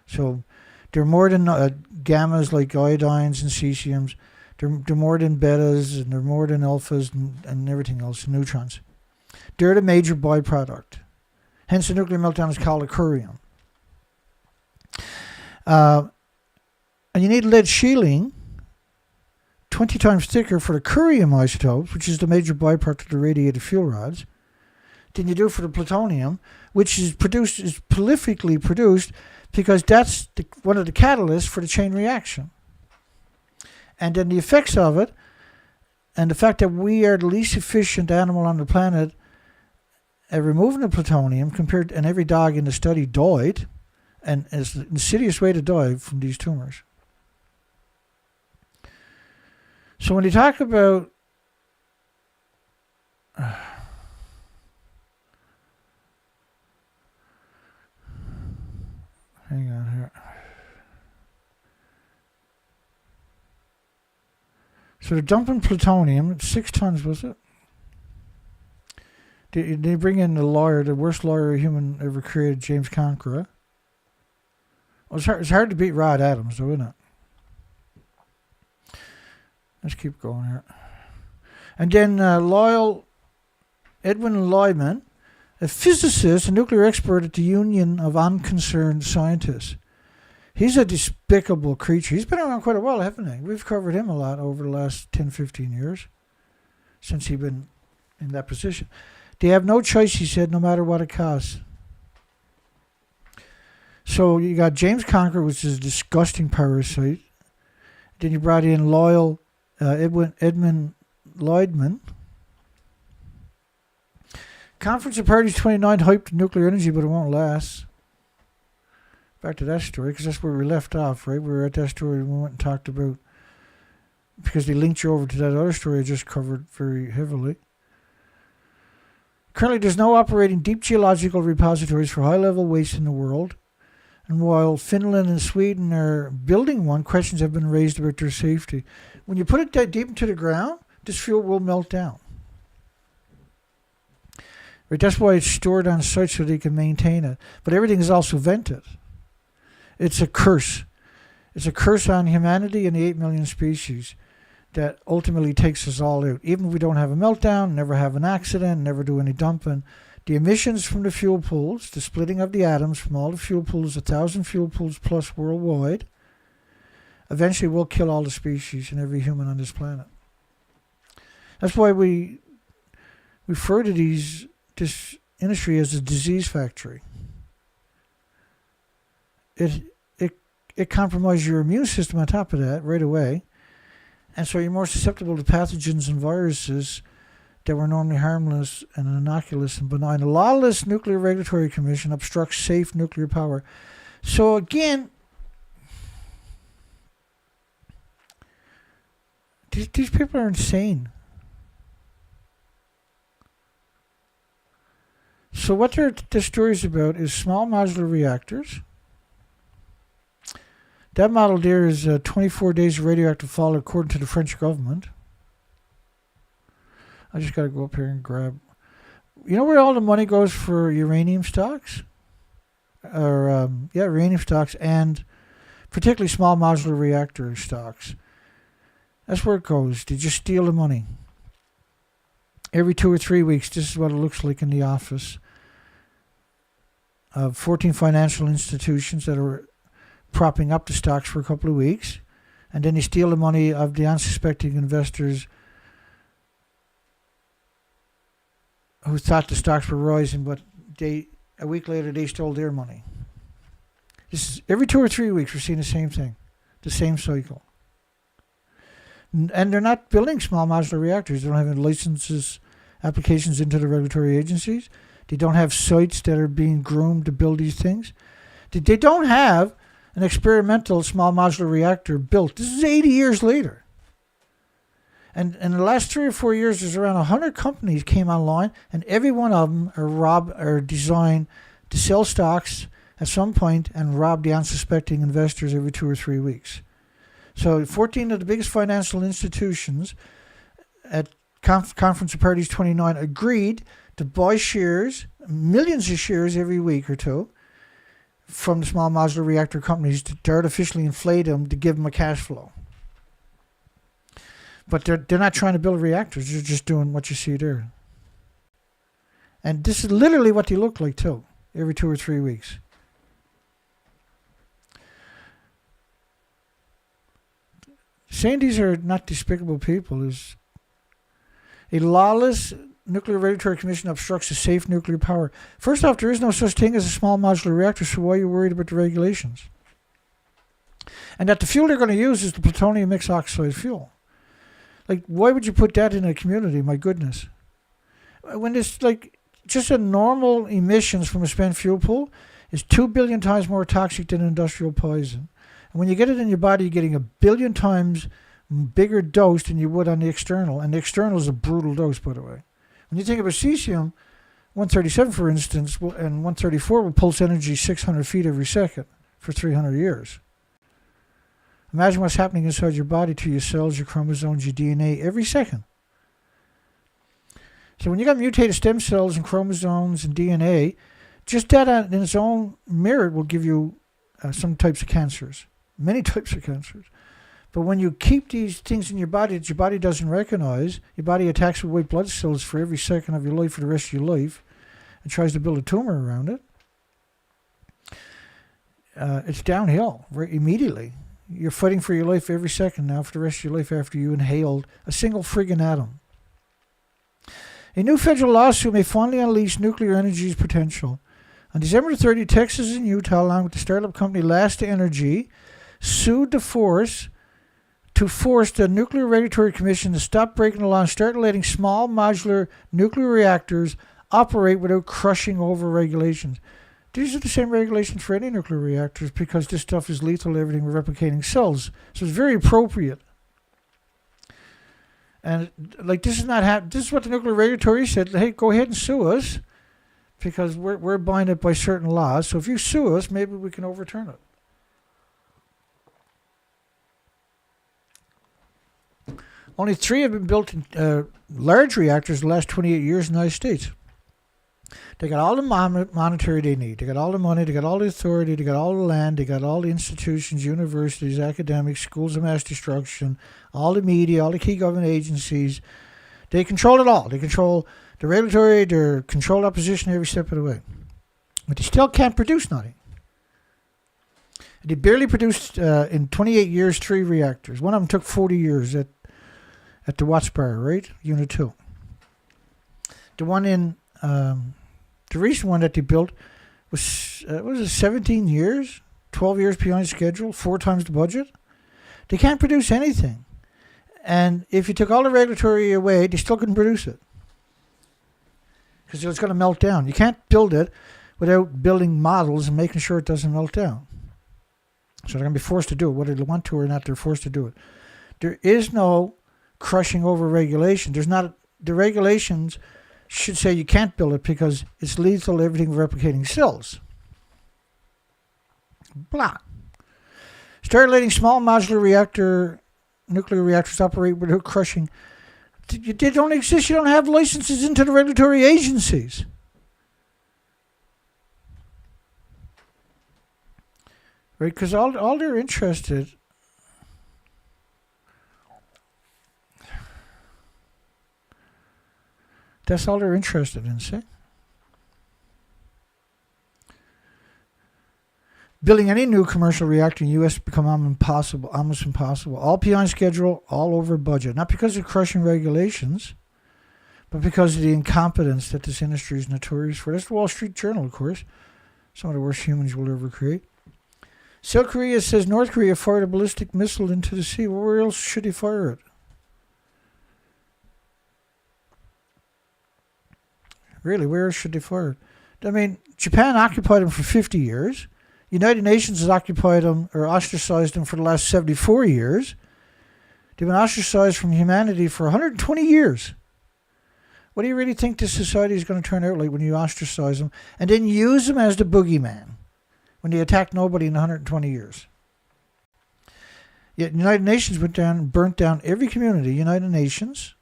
So they're more than gammas like iodines and cesiums. They're more than betas, and they're more than alphas and everything else, neutrons. They're the major byproduct. Hence the nuclear meltdown is called a curium. And you need lead shielding 20 times thicker for the curium isotopes, which is the major byproduct of the radiated fuel rods, than you do for the plutonium, which is prolifically produced because that's one of the catalysts for the chain reaction. And then the effects of it, and the fact that we are the least efficient animal on the planet at removing the plutonium, and every dog in the study died, and it's the insidious way to die from these tumors. So when you talk about hang on here. So they're dumping plutonium, 6 tons was it? They bring in the lawyer, the worst lawyer a human ever created, James Conqueror. Well, it's hard to beat Rod Adams, though, isn't it? Let's keep going here. And then Edwin Lloydman, a physicist, a nuclear expert at the Union of Unconcerned Scientists. He's a despicable creature. He's been around quite a while, haven't he? We've covered him a lot over the last 10, 15 years since he's been in that position. They have no choice, he said, no matter what it costs. So you got James Conker, which is a disgusting parasite. Then you brought in Edmund Lloydman. Conference of Parties 29 hyped nuclear energy, but it won't last. Back to that story, because that's where we left off, right? We were at that story and we went and talked about, because they linked you over to that other story I just covered very heavily. Currently, there's no operating deep geological repositories for high-level waste in the world. And while Finland and Sweden are building one, questions have been raised about their safety. When you put it that deep into the ground, this fuel will melt down. Right, that's why it's stored on site so they can maintain it. But everything is also vented. It's a curse. It's a curse on humanity and the 8 million species that ultimately takes us all out. Even if we don't have a meltdown, never have an accident, never do any dumping, the emissions from the fuel pools, the splitting of the atoms from all the fuel pools, 1,000 fuel pools plus worldwide, eventually will kill all the species and every human on this planet. That's why we refer to this industry as a disease factory. It compromises your immune system on top of that right away. And so you're more susceptible to pathogens and viruses that were normally harmless and innocuous and benign. The Lawless Nuclear Regulatory Commission obstructs safe nuclear power. So again, these people are insane. So what the story is about is small modular reactors. That model there is 24 days of radioactive fallout according to the French government. I just got to go up here and grab. You know where all the money goes for uranium stocks? Uranium stocks and particularly small modular reactor stocks. That's where it goes. They just steal the money. Every 2 or 3 weeks, this is what it looks like in the office of 14 financial institutions that are propping up the stocks for a couple of weeks, and then they steal the money of the unsuspecting investors who thought the stocks were rising, but a week later they stole their money. This is every 2 or 3 weeks we're seeing the same thing, the same cycle. And they're not building small modular reactors. They don't have any licenses, applications into the regulatory agencies. They don't have sites that are being groomed to build these things. They don't have an experimental small modular reactor built. This is 80 years later. And in the last 3 or 4 years, there's around 100 companies came online, and every one of them are designed to sell stocks at some point and rob the unsuspecting investors every 2 or 3 weeks. So 14 of the biggest financial institutions at Conference of Parties 29 agreed to buy shares, millions of shares every week or two, from the small modular reactor companies to artificially inflate them to give them a cash flow. But they're not trying to build reactors. They're just doing what you see there. And this is literally what they look like too, every 2 or 3 weeks. Saying these are not despicable people is a lawless nuclear regulatory commission obstructs a safe nuclear power. First off, there is no such thing as a small modular reactor, so why are you worried about the regulations? And that the fuel they're going to use is the plutonium mixed oxide fuel. Like, why would you put that in a community? My goodness. When it's like just a normal emissions from a spent fuel pool is 2 billion times more toxic than industrial poison. And when you get it in your body, you're getting 1 billion times bigger dose than you would on the external. And the external is a brutal dose, by the way. When you think of a cesium-137, for instance, and 134 will pulse energy 600 feet every second for 300 years. Imagine what's happening inside your body to your cells, your chromosomes, your DNA every second. So when you got mutated stem cells and chromosomes and DNA, just that in its own merit will give you some types of cancers, many types of cancers. But when you keep these things in your body that your body doesn't recognize, your body attacks with white blood cells for every second of your life for the rest of your life and tries to build a tumor around it, it's downhill immediately. You're fighting for your life every second now for the rest of your life after you inhaled a single friggin' atom. A new federal lawsuit may finally unleash nuclear energy's potential. On December 30, Texas and Utah, along with the startup company Last Energy, sued to force the Nuclear Regulatory Commission to stop breaking the law and start letting small modular nuclear reactors operate without crushing over regulations. These are the same regulations for any nuclear reactors because this stuff is lethal to everything with replicating cells. So it's very appropriate. And like this is not this is what the Nuclear Regulatory said. Hey, go ahead and sue us because we're binded by certain laws. So if you sue us, maybe we can overturn it. Only 3 have been built in large reactors in the last 28 years in the United States. They got all the monetary they need. They got all the money. They got all the authority. They got all the land. They got all the institutions, universities, academics, schools of mass destruction, all the media, all the key government agencies. They control it all. They control the regulatory. They control opposition every step of the way. But they still can't produce nothing. They barely produced, in 28 years, 3 reactors. One of them took 40 years at the Wattsbar, right? Unit 2. The one in... the recent one that they built was 17 years, 12 years behind schedule, 4 times the budget. They can't produce anything. And if you took all the regulatory away, they still couldn't produce it. Because it's going to melt down. You can't build it without building models and making sure it doesn't melt down. So they're going to be forced to do it. Whether they want to or not, they're forced to do it. There is no crushing over regulation. The regulations should say you can't build it because it's lethal to everything with replicating cells. Blah. Start letting small modular nuclear reactors operate without crushing. They don't exist. You don't have licenses into the regulatory agencies. Right? Because all they're interested... That's all they're interested in, see? Building any new commercial reactor in the U.S. become almost impossible. All behind schedule, all over budget. Not because of crushing regulations, but because of the incompetence that this industry is notorious for. That's the Wall Street Journal, of course. Some of the worst humans we'll ever create. South Korea says North Korea fired a ballistic missile into the sea. Well, where else should he fire it? Really, where should they fire it? I mean, Japan occupied them for 50 years. United Nations has occupied them or ostracized them for the last 74 years. They've been ostracized from humanity for 120 years. What do you really think this society is going to turn out like when you ostracize them and then use them as the boogeyman when they attack nobody in 120 years? Yet United Nations went down and burnt down every community. United Nations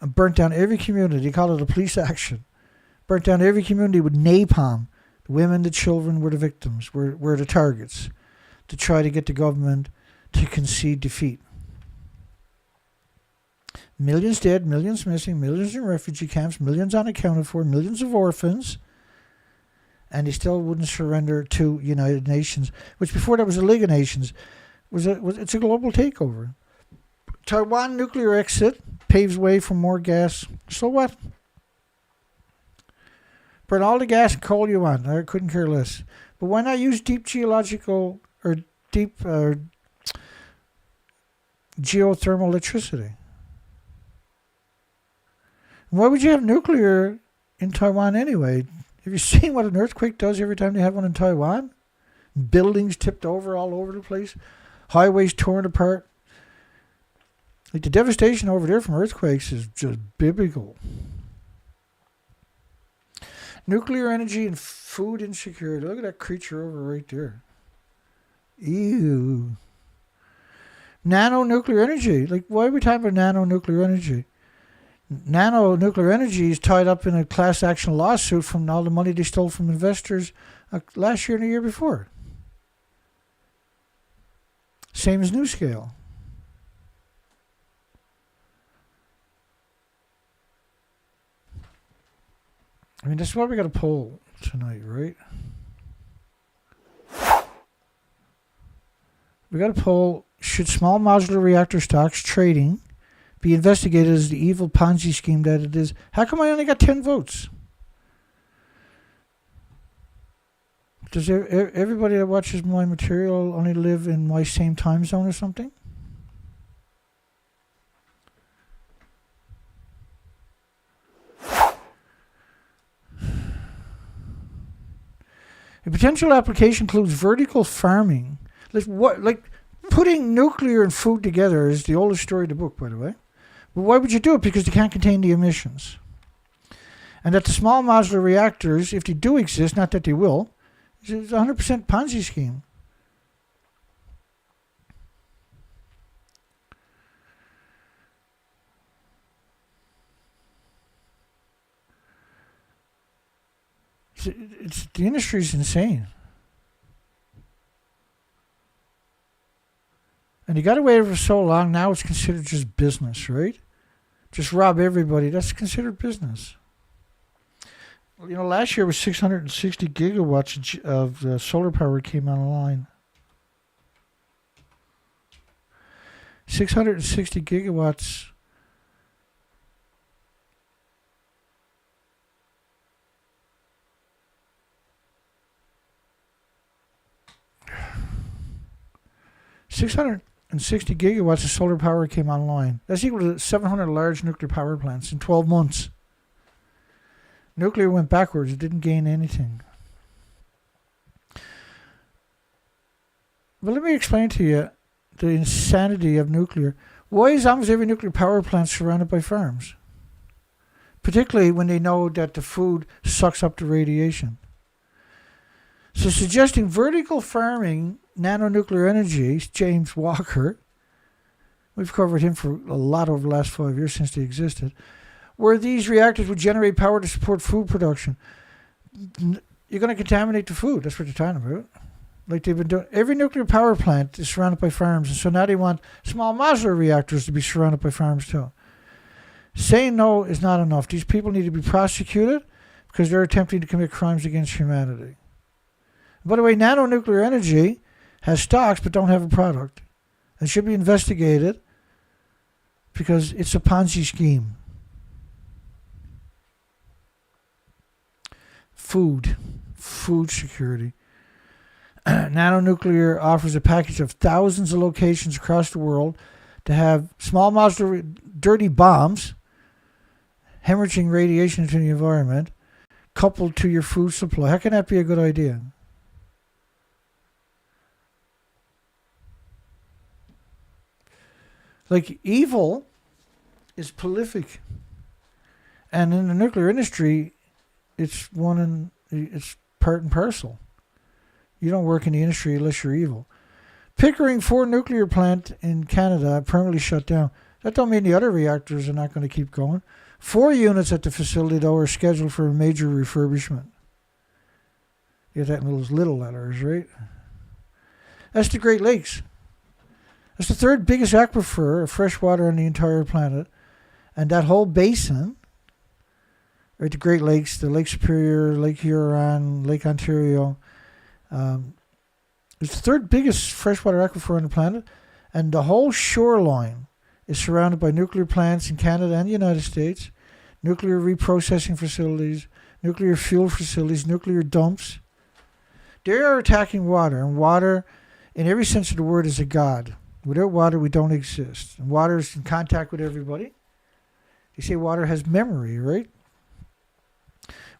burnt down every community. They call it a police action. Burnt down every community with napalm. The women, the children were the victims, were the targets to try to get the government to concede defeat. Millions dead, millions missing, millions in refugee camps, millions unaccounted for, millions of orphans. And they still wouldn't surrender to United Nations, which before that was a League of Nations. It's a global takeover. Taiwan nuclear exit paves way for more gas. So what? Burn all the gas and coal you want. I couldn't care less. But why not use deep geological or deep geothermal electricity? Why would you have nuclear in Taiwan anyway? Have you seen what an earthquake does every time they have one in Taiwan? Buildings tipped over all over the place. Highways torn apart. Like the devastation over there from earthquakes is just biblical. Nuclear energy and food insecurity. Look at that creature over right there. Ew. Nano-nuclear energy. Like, why are we talking about nano-nuclear energy? Nano-nuclear energy is tied up in a class action lawsuit from all the money they stole from investors last year and the year before. Same as NuScale. I mean, that's why we got a poll tonight, right? We got a poll. Should small modular reactor stocks trading be investigated as the evil Ponzi scheme that it is? How come I only got 10 votes? Does everybody that watches my material only live in my same time zone or something? A potential application includes vertical farming. Like putting nuclear and food together is the oldest story of the book, by the way. But why would you do it? Because they can't contain the emissions. And that the small modular reactors, if they do exist, not that they will, is a 100% Ponzi scheme. The industry is insane. And you got away with it for so long, now it's considered just business, right? Just rob everybody. That's considered business. You know, last year was 660 gigawatts of solar power came online. 660 gigawatts. $660 gigawatts of solar power came online. That's equal to 700 large nuclear power plants in 12 months. Nuclear went backwards. It didn't gain anything. But let me explain to you the insanity of nuclear. Why is almost every nuclear power plant surrounded by farms? Particularly when they know that the food sucks up the radiation. So suggesting vertical farming, nanonuclear energy, James Walker, we've covered him for a lot over the last 5 years since they existed, where these reactors would generate power to support food production. You're going to contaminate the food. That's what they're talking about. Like they've been doing. Every nuclear power plant is surrounded by farms, and so now they want small modular reactors to be surrounded by farms too. Saying no is not enough. These people need to be prosecuted because they're attempting to commit crimes against humanity. By the way, nanonuclear energy has stocks but don't have a product. It should be investigated because it's a Ponzi scheme. Food security. Nanonuclear offers a package of thousands of locations across the world to have small modular dirty bombs, hemorrhaging radiation into the environment, coupled to your food supply. How can that be a good idea? Like, evil is prolific. And in the nuclear industry, it's part and parcel. You don't work in the industry unless you're evil. Pickering 4 nuclear plant in Canada permanently shut down. That don't mean the other reactors are not going to keep going. 4 units at the facility, though, are scheduled for a major refurbishment. You get that in those little letters, right? That's the Great Lakes. That's the 3rd biggest aquifer of fresh water on the entire planet. And that whole basin, right, the Great Lakes, the Lake Superior, Lake Huron, Lake Ontario, it's the 3rd biggest freshwater aquifer on the planet. And the whole shoreline is surrounded by nuclear plants in Canada and the United States, nuclear reprocessing facilities, nuclear fuel facilities, nuclear dumps. They are attacking water, and water, in every sense of the word, is a god. Without water, we don't exist. And water is in contact with everybody. You say water has memory, right?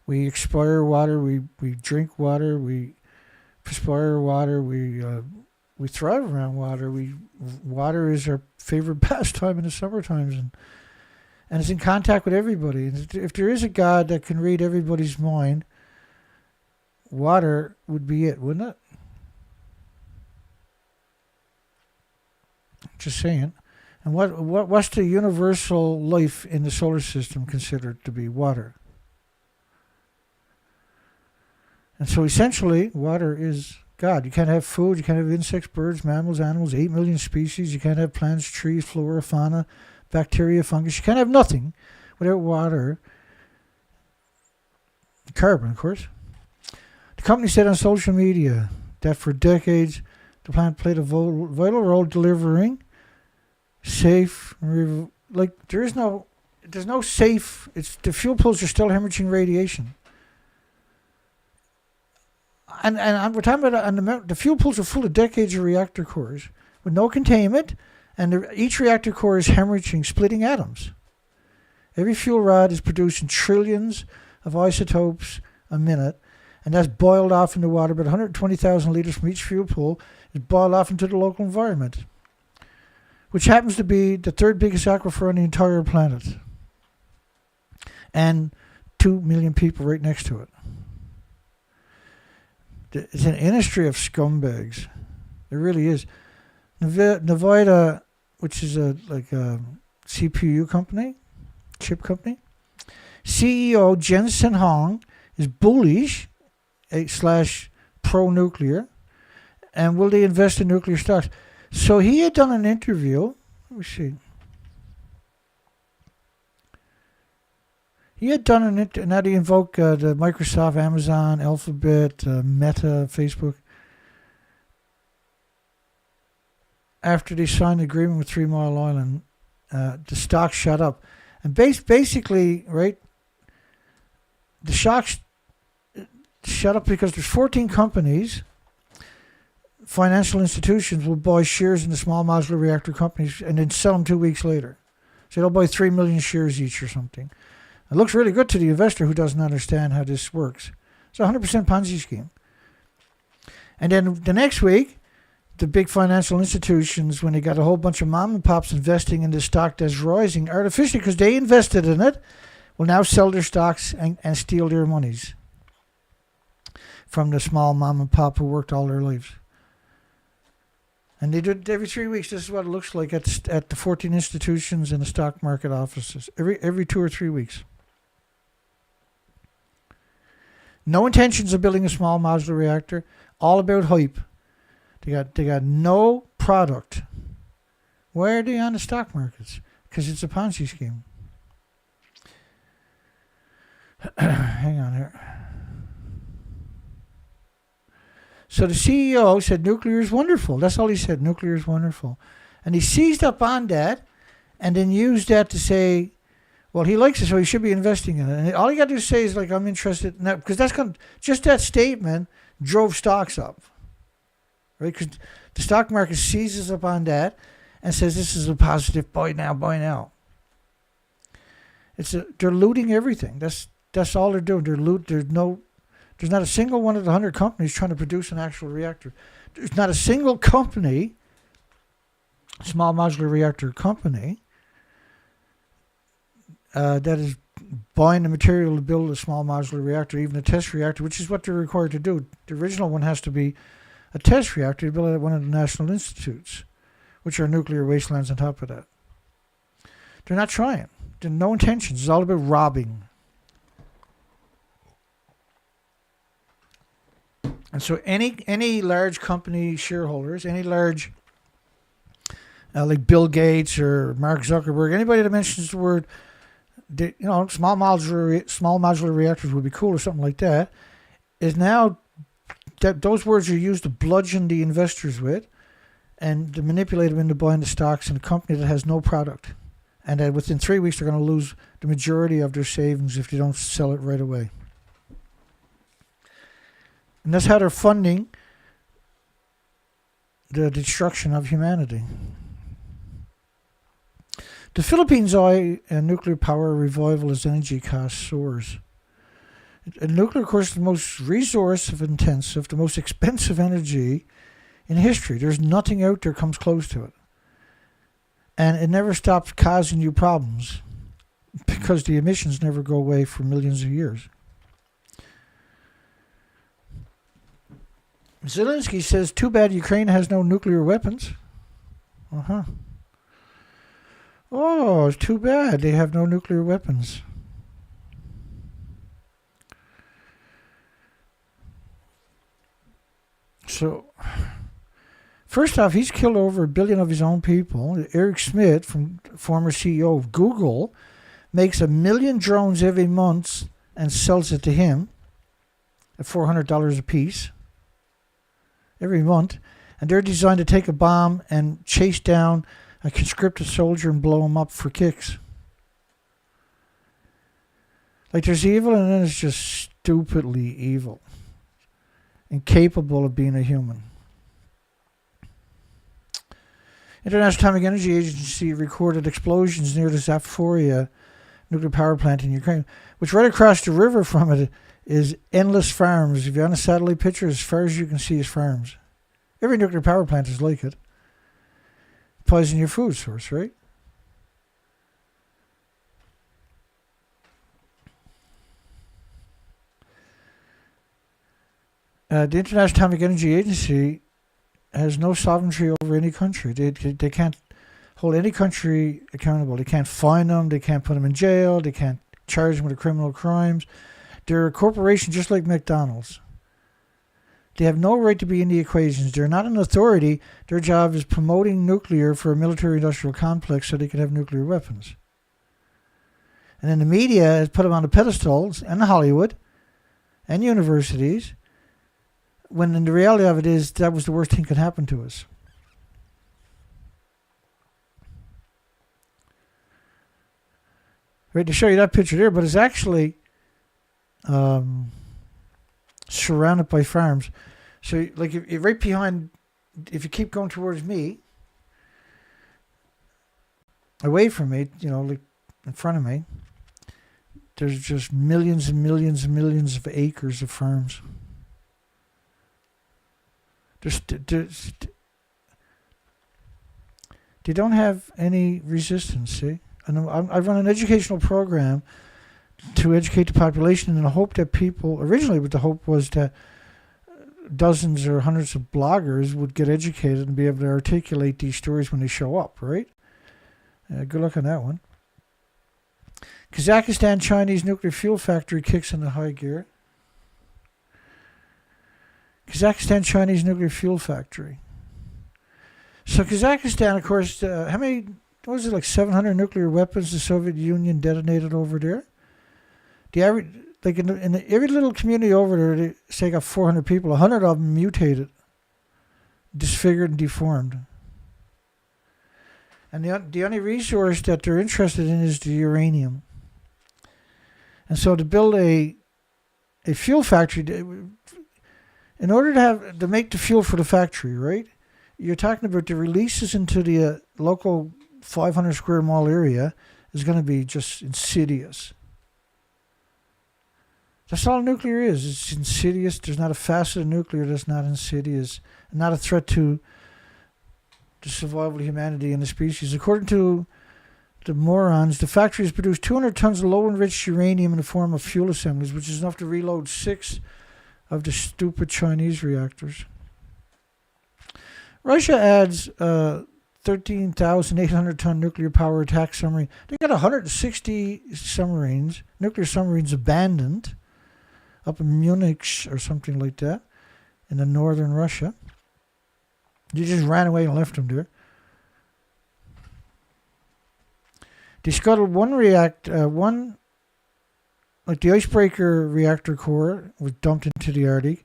We expire water, we drink water, we perspire water, we thrive around water. Water is our favorite pastime in the summer times, and it's in contact with everybody. And if there is a God that can read everybody's mind, water would be it, wouldn't it? Just saying. And what's the universal life in the solar system considered to be? Water. And so essentially, water is God, you can't have food, you can't have insects, birds, mammals, animals, 8 million species. You can't have plants, trees, flora, fauna, bacteria, fungus. You can't have nothing without water. Carbon, of course. The company said on social media that for decades the plant played a vital role delivering safe, there's no safe. It's the fuel pools are still hemorrhaging radiation. And we're talking about, and the fuel pools are full of decades of reactor cores with no containment, and each reactor core is hemorrhaging, splitting atoms. Every fuel rod is producing trillions of isotopes a minute, and that's boiled off into water. But 120,000 liters from each fuel pool is boiled off into the local environment, which happens to be the third biggest aquifer on the entire planet, and 2 million people right next to it. It's an industry of scumbags. It really is. Nevada, which is a CPU company, chip company, CEO Jensen Huang is bullish / pro-nuclear, and will they invest in nuclear stocks? So he had done an interview. Let me see. He had done now they invoke the Microsoft, Amazon, Alphabet, Meta, Facebook. After they signed the agreement with 3 Mile Island, the stock shot up. And basically, right, the stocks shut up because there's 14 companies, financial institutions will buy shares in the small modular reactor companies and then sell them 2 weeks later. So they'll buy 3 million shares each or something. It looks really good to the investor who doesn't understand how this works. It's a 100% Ponzi scheme. And then the next week, the big financial institutions, when they got a whole bunch of mom and pops investing in the stock that's rising artificially because they invested in it, will now sell their stocks and steal their monies from the small mom and pop who worked all their lives. And they do it every 3 weeks. This is what it looks like at the 14 institutions and the stock market offices. Every 2 or 3 weeks. No intentions of building a small modular reactor. All about hype. They got no product. Why are they on the stock markets? Because it's a Ponzi scheme. Hang on here. So the CEO said nuclear is wonderful. That's all he said. Nuclear is wonderful. And he seized up on that and then used that to say, well, he likes it, so he should be investing in it. And all you got to say is, like, I'm interested in that. Because just that statement drove stocks up. Right? Because the stock market seizes up on that and says this is a positive buy now, buy now. They're looting everything. That's all they're doing. There's not a single one of the 100 companies trying to produce an actual reactor. There's not a single company, small modular reactor company, that is buying the material to build a small modular reactor, even a test reactor, which is what they're required to do. The original one has to be a test reactor to build at one of the national institutes, which are nuclear wastelands on top of that. They're not trying. There's no intentions. It's all about robbing. And so any large company shareholders, any large, like Bill Gates or Mark Zuckerberg, anybody that mentions the word, small modular reactors would be cool or something like that, is now that those words are used to bludgeon the investors with and to manipulate them into buying the stocks in a company that has no product. And that within 3 weeks they're going to lose the majority of their savings if they don't sell it right away. And that's how they're funding the destruction of humanity. The Philippines' eye and nuclear power revival as energy cost soars. And nuclear, of course, is the most resource-intensive, the most expensive energy in history. There's nothing out there comes close to it. And it never stops causing you problems because the emissions never go away for millions of years. Zelensky says, too bad Ukraine has no nuclear weapons. Oh, it's too bad they have no nuclear weapons. So, first off, he's killed over 1 billion of his own people. Eric Schmidt, former CEO of Google, makes 1 million drones every month and sells it to him at $400 a piece every month. And they're designed to take a bomb and chase down a conscripted soldier and blow him up for kicks. Like, there's evil, and then it's just stupidly evil. Incapable of being a human. International Atomic Energy Agency recorded explosions near the Zaporizhzhia nuclear power plant in Ukraine, which right across the river from it is endless farms. If you're on a satellite picture, as far as you can see is farms. Every nuclear power plant is like it. Poison your food source, right? The International Atomic Energy Agency has no sovereignty over any country. They can't hold any country accountable. They can't fine them. They can't put them in jail. They can't charge them with criminal crimes. They're a corporation just like McDonald's. They have no right to be in the equations. They're not an authority. Their job is promoting nuclear for a military-industrial complex so they can have nuclear weapons. And then the media has put them on the pedestals, and Hollywood, and universities, when in the reality of it is that was the worst thing that could happen to us. Right, to show you that picture there, but it's actually surrounded by farms. So, like, if right behind, if you keep going towards me, away from me, like in front of me, there's just millions and millions and millions of acres of farms. They don't have any resistance, see? And I run an educational program to educate the population in the hope that people, originally what the hope was that dozens or hundreds of bloggers would get educated and be able to articulate these stories when they show up, right? Good luck on that one. Kazakhstan Chinese nuclear fuel factory kicks into high gear. Kazakhstan Chinese nuclear fuel factory. So Kazakhstan, of course, how many, what was it, like 700 nuclear weapons the Soviet Union detonated over there? The average, like in every little community over there, they say got 400 people, 100 of them mutated, disfigured and deformed. And the only resource that they're interested in is the uranium. And so to build a fuel factory, in order to make the fuel for the factory, right? You're talking about the releases into the local 500 square mile area is going to be just insidious. That's all nuclear is. It's insidious. There's not a facet of nuclear that's not insidious, and not a threat to the survival of humanity and the species. According to the morons, the factory has produced 200 tons of low-enriched uranium in the form of fuel assemblies, which is enough to reload 6 of the stupid Chinese reactors. Russia adds 13,800-ton nuclear power attack submarine. They got 160 submarines, nuclear submarines abandoned up in Munich or something like that in the northern Russia. They just ran away and left them there. They scuttled one, like the icebreaker reactor core was dumped into the Arctic.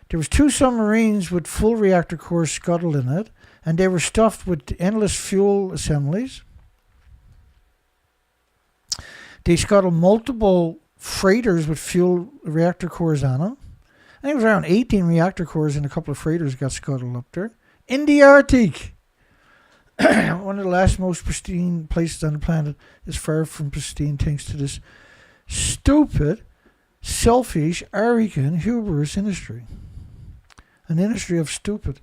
There was 2 submarines with full reactor cores scuttled in it, and they were stuffed with endless fuel assemblies. They scuttled multiple freighters with fuel reactor cores on them. I think it was around 18 reactor cores and a couple of freighters got scuttled up there. In the Arctic! One of the last most pristine places on the planet is far from pristine thanks to this stupid, selfish, arrogant, hubris industry. An industry of stupid.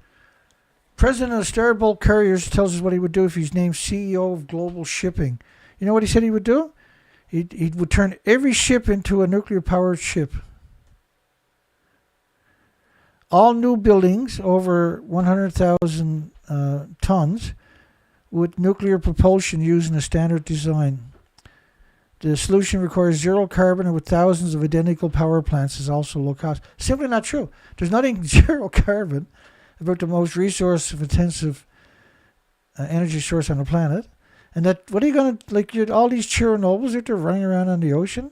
President of Starbolt Carriers tells us what he would do if he's named CEO of Global Shipping. You know what he said he would do? He would turn every ship into a nuclear-powered ship. All new buildings over 100,000 tons with nuclear propulsion using a standard design. The solution requires zero carbon and with thousands of identical power plants is also low cost. Simply not true. There's nothing zero carbon about the most resource-intensive energy source on the planet. And that, what are you going to, like, all these Cheronobyls that they're running around on the ocean?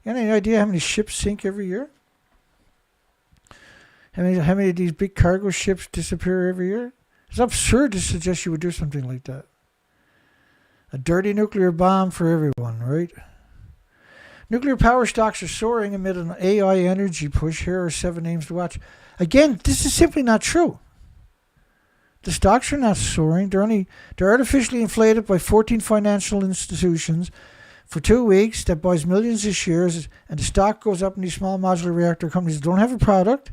You have any idea how many ships sink every year? How many of these big cargo ships disappear every year? It's absurd to suggest you would do something like that. A dirty nuclear bomb for everyone, right? Nuclear power stocks are soaring amid an AI energy push. Here are 7 names to watch. Again, this is simply not true. The stocks are not soaring. They're artificially inflated by 14 financial institutions for 2 weeks that buys millions of shares, and the stock goes up in these small modular reactor companies that don't have a product,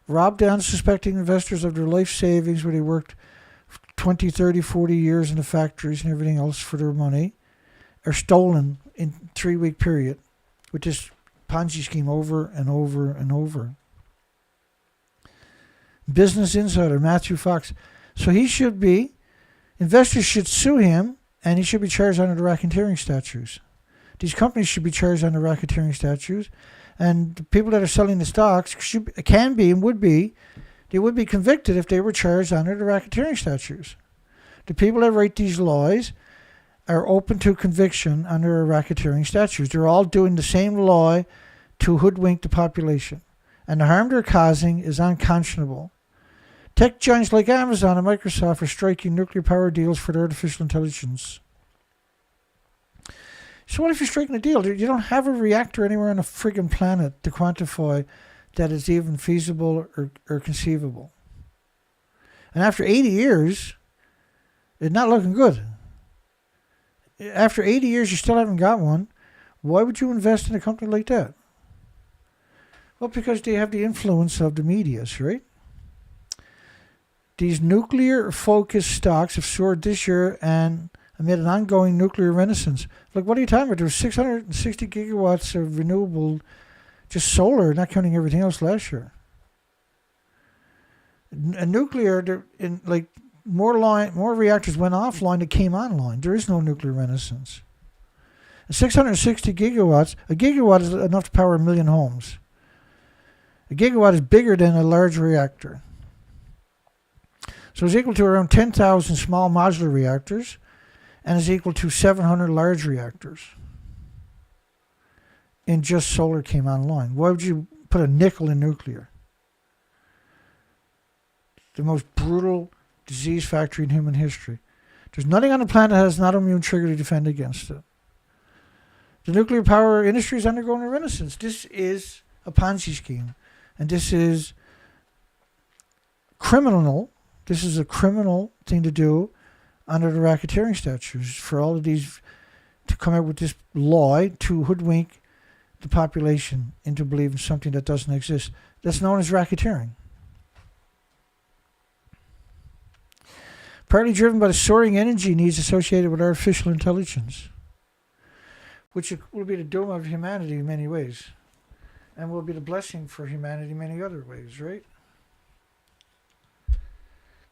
rob down suspecting investors of their life savings where they worked 20, 30, 40 years in the factories and everything else for their money, are stolen in 3-week period with this Ponzi scheme over and over and over. Business Insider, Matthew Fox. So investors should sue him, and he should be charged under the racketeering statutes. These companies should be charged under racketeering statutes, and the people that are selling the stocks can be and would be, they would be convicted if they were charged under the racketeering statutes. The people that write these laws are open to conviction under a racketeering statutes. They're all doing the same lie to hoodwink the population. And the harm they're causing is unconscionable. Tech giants like Amazon and Microsoft are striking nuclear power deals for their artificial intelligence. So what if you're striking a deal? You don't have a reactor anywhere on the friggin' planet to quantify that it's even feasible or conceivable. And after 80 years, it's not looking good. After 80 years, you still haven't got one. Why would you invest in a company like that? Well, because they have the influence of the medias, right? These nuclear-focused stocks have soared this year and amid an ongoing nuclear renaissance. Like, what are you talking about? There was 660 gigawatts of renewable, just solar, not counting everything else last year. And nuclear, more reactors went offline than came online. There is no nuclear renaissance. And 660 gigawatts, a gigawatt is enough to power 1 million homes. A gigawatt is bigger than a large reactor. So it's equal to around 10,000 small modular reactors and is equal to 700 large reactors. And just solar came online. Why would you put a nickel in nuclear? The most brutal disease factory in human history. There's nothing on the planet that has an autoimmune trigger to defend against it. The nuclear power industry is undergoing a renaissance. This is a Ponzi scheme. And this is criminal. This is a criminal thing to do under the racketeering statutes for all of these to come out with this lie to hoodwink the population into believing something that doesn't exist. That's known as racketeering. Partly driven by the soaring energy needs associated with artificial intelligence, which will be the doom of humanity in many ways, and will be the blessing for humanity in many other ways, right?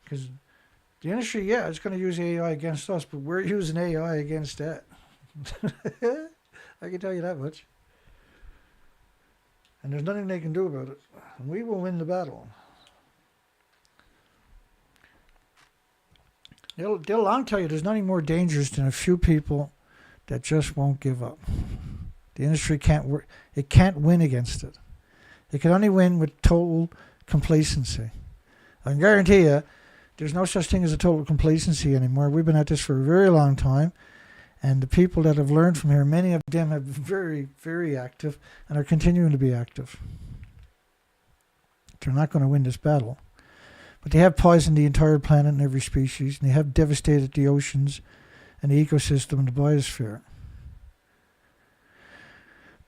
Because the industry, yeah, it's going to use AI against us, but we're using AI against that. I can tell you that much. And there's nothing they can do about it. And we will win the battle. They'll long tell you there's nothing more dangerous than a few people that just won't give up. The industry can't work. It can't win against it. It can only win with total complacency. I can guarantee you there's no such thing as a total complacency anymore. We've been at this for a very long time. And the people that have learned from here, many of them have been very, very active and are continuing to be active. They're not going to win this battle. But they have poisoned the entire planet and every species, and they have devastated the oceans and the ecosystem and the biosphere.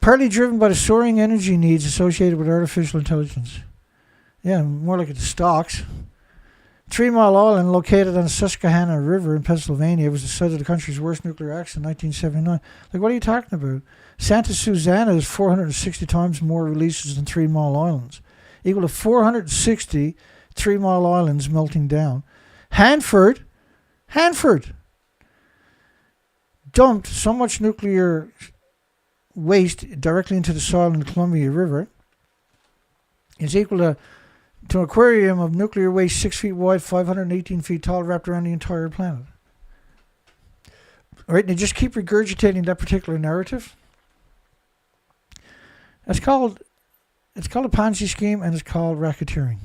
Partly driven by the soaring energy needs associated with artificial intelligence. Yeah, more like the stocks. 3 Mile Island, located on the Susquehanna River in Pennsylvania, was the site of the country's worst nuclear accident in 1979. Like, what are you talking about? Santa Susana has 460 times more releases than 3 Mile Islands, equal to 460 3 Mile Islands melting down. Hanford, dumped so much nuclear waste directly into the soil in the Columbia River is equal to an aquarium of nuclear waste 6 feet wide, 518 feet tall, wrapped around the entire planet. All right, and they just keep regurgitating that particular narrative. It's called a Ponzi scheme, and it's called racketeering.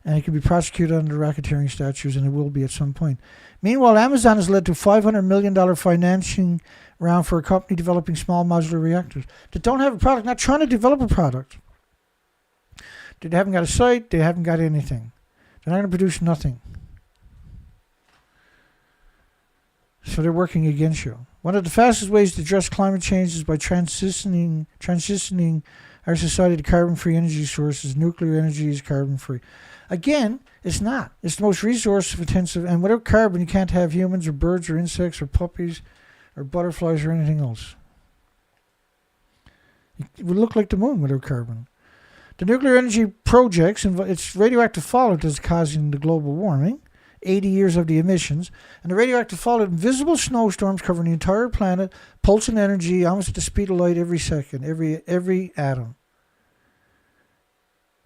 And it can be prosecuted under racketeering statutes, and it will be at some point. Meanwhile, Amazon has led to $500 million financing round for a company developing small modular reactors that don't have a product, not trying to develop a product. They haven't got a site, they haven't got anything. They're not going to produce nothing. So they're working against you. One of the fastest ways to address climate change is by transitioning our society to carbon-free energy sources. Nuclear energy is carbon-free. Again, it's not. It's the most resource-intensive, and without carbon, you can't have humans or birds or insects or puppies or butterflies or anything else. It would look like the moon without carbon. The nuclear energy projects, it's radioactive fallout that's causing the global warming, 80 years of the emissions, and the radioactive fallout, invisible snowstorms covering the entire planet, pulsing energy almost at the speed of light every second, every atom.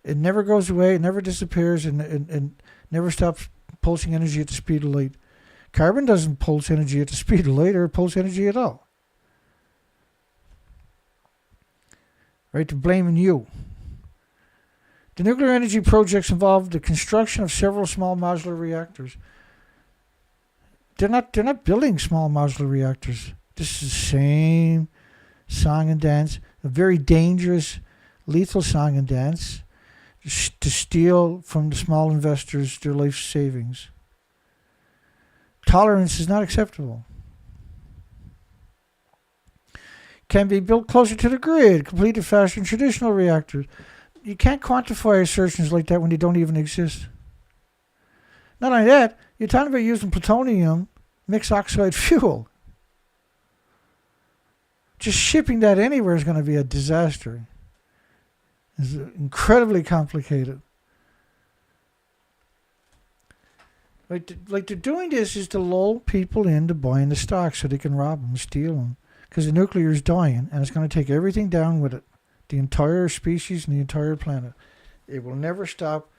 It never goes away, it never disappears, and never stops pulsing energy at the speed of light. Carbon doesn't pulse energy at the speed of light or pulse energy at all. Right, they're blaming you. The nuclear energy projects involve the construction of several small modular reactors. They're not building small modular reactors. This is the same song and dance, a very dangerous, lethal song and dance to steal from the small investors their life savings. Tolerance is not acceptable. Can be built closer to the grid, completed faster than traditional reactors. You can't quantify assertions like that when they don't even exist. Not only that, you're talking about using plutonium mixed oxide fuel. Just shipping that anywhere is going to be a disaster. It's incredibly complicated. Like they're doing this is to lull people into buying the stock so they can rob them, steal them. Because the nuclear is dying, and it's going to take everything down with it. The entire species and the entire planet. It will never stop.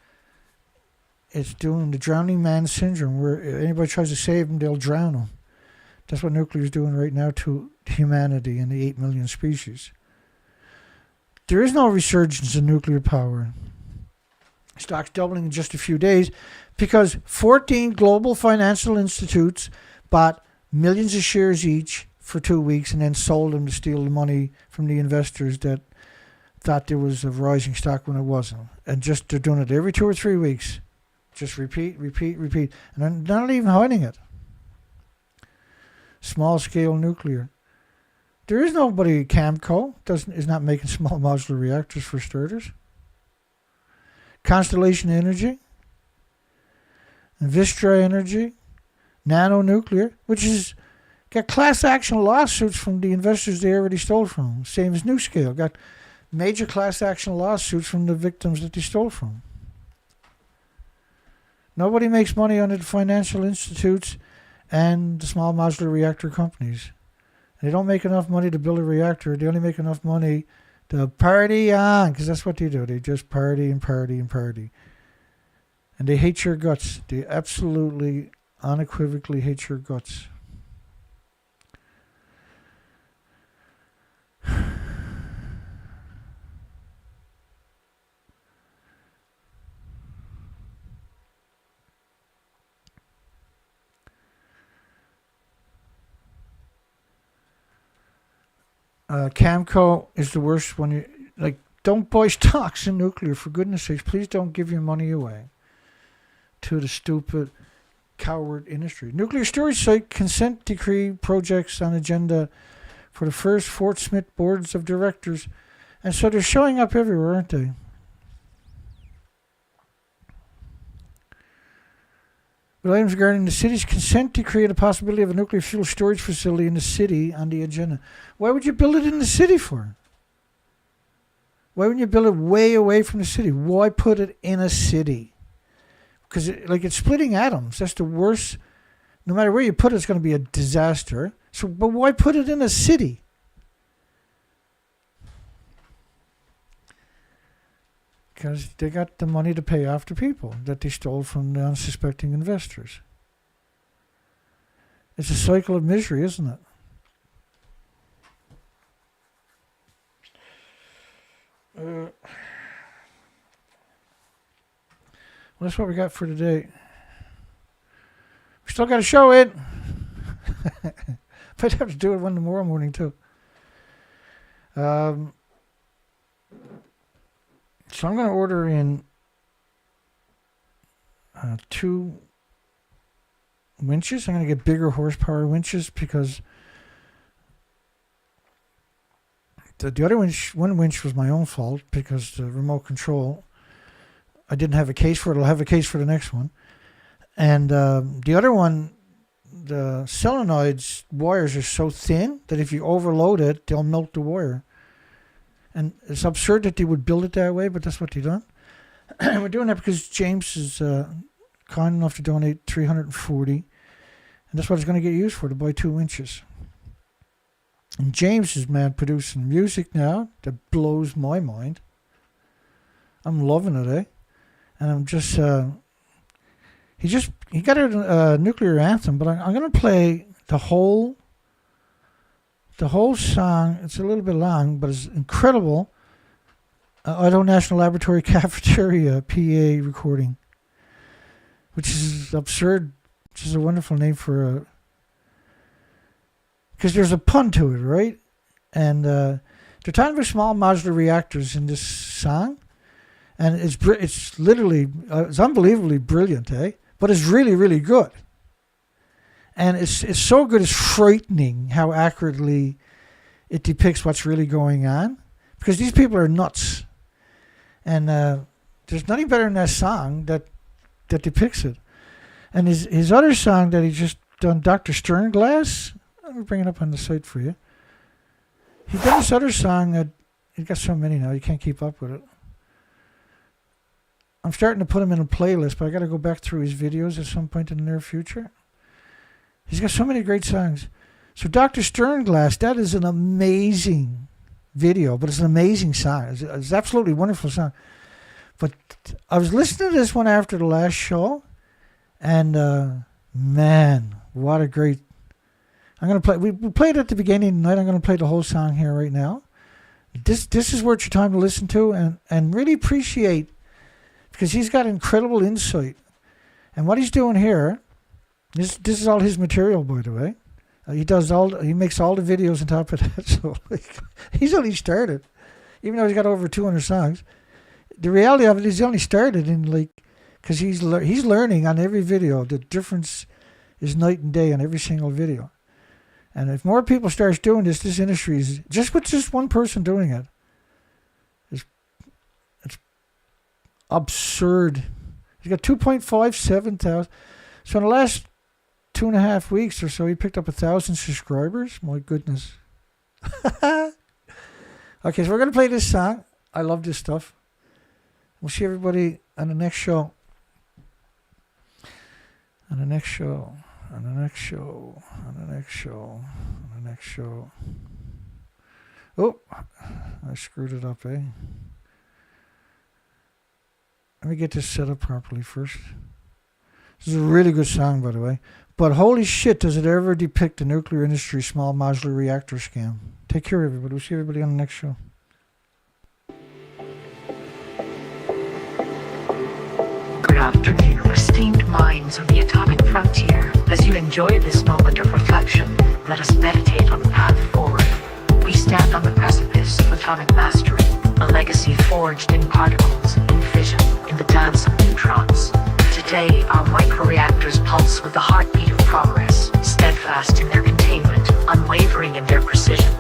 It's doing the drowning man syndrome, where if anybody tries to save them, they'll drown them. That's what nuclear is doing right now to humanity and the 8 million species. There is no resurgence in nuclear power. Stock's doubling in just a few days because 14 global financial institutes bought millions of shares each for 2 weeks and then sold them to steal the money from the investors that thought there was a rising stock when it wasn't. And just they're doing it every 2 or 3 weeks. Just repeat. And they're not even hiding it. Small scale nuclear. There is nobody, Camco is not making small modular reactors for starters. Constellation Energy, Vistra Energy, Nano Nuclear, which is got class action lawsuits from the investors they already stole from. Same as NuScale, got major class action lawsuits from the victims that they stole from. Nobody makes money under the financial institutes and the small modular reactor companies. And they don't make enough money to build a reactor. They only make enough money to party on, because that's what they do. They just party and party and party. And they hate your guts. They absolutely, unequivocally hate your guts. Camco is the worst one. Don't buy stocks in nuclear, for goodness sakes. Please don't give your money away to the stupid, coward industry. Nuclear storage site consent decree projects on agenda for the first Fort Smith boards of directors. And so they're showing up everywhere, aren't they? With items regarding the city's consent to create a possibility of a nuclear fuel storage facility in the city on the agenda. Why would you build it in the city for? Why wouldn't you build it way away from the city? Why put it in a city? Because it's splitting atoms. That's the worst. No matter where you put it, it's going to be a disaster. So, but why put it in a city? Because they got the money to pay off the people that they stole from the unsuspecting investors. It's a cycle of misery, isn't it? Well, that's what we got for today. We still got a show in. Might have to do it one tomorrow morning too. So I'm going to order in 2 winches. I'm going to get bigger horsepower winches because the other winch, one winch was my own fault because the remote control, I didn't have a case for it. I'll have a case for the next one. And the other one, the solenoids wires are so thin that if you overload it, they'll melt the wire. And it's absurd that they would build it that way, but that's what they done. We're doing that because James is kind enough to donate $340, and that's what it's going to get used for, to buy 2 winches. And James is, man, producing music now that blows my mind. I'm loving it, eh? And I'm just, he got a nuclear anthem, but I'm going to play the whole song. It's a little bit long, but it's incredible. Idaho National Laboratory Cafeteria PA recording, which is absurd, which is a wonderful name for a, because there's a pun to it, right? And they're talking about small modular reactors in this song, and it's literally it's unbelievably brilliant, eh? But it's really, really good. And it's so good, it's frightening how accurately it depicts what's really going on. Because these people are nuts. And there's nothing better than that song that depicts it. And his other song that he just done, Dr. Sternglass, let me bring it up on the site for you. He done this other song that, he's got so many now, you can't keep up with it. I'm starting to put him in a playlist, but I got to go back through his videos at some point in the near future. He's got so many great songs. So Dr. Sternglass, that is an amazing video, but it's an amazing song. It's an absolutely wonderful song. But I was listening to this one after the last show, and man, what a great... I'm going to play... We played it at the beginning of the night. I'm going to play the whole song here right now. This is worth your time to listen to and really appreciate, because he's got incredible insight. And what he's doing here... This is all his material, by the way. He makes all the videos on top of that. So he's only started, even though he's got over 200 songs. The reality of it is, he only started in because he's learning on every video. The difference is night and day on every single video. And if more people starts doing this industry is just with just one person doing it. It's absurd. He's got 2.57 thousand. So in the last 2.5 weeks or so, he picked up 1,000 subscribers. My goodness. Okay, so we're going to play this song. I love this stuff. We'll see everybody on the next show. On the next show. On the next show. On the next show. On the next show. Oh, I screwed it up, eh? Let me get this set up properly first. This is a really good song, by the way. But holy shit, does it ever depict the nuclear industry small modular reactor scam. Take care, everybody. We'll see everybody on the next show. Good afternoon, esteemed minds of the atomic frontier. As you enjoy this moment of reflection, let us meditate on the path forward. We stand on the precipice of atomic mastery, a legacy forged in particles, in fission, in the dance of neutrons. Today, our microreactors pulse with the heartbeat of progress, steadfast in their containment, unwavering in their precision.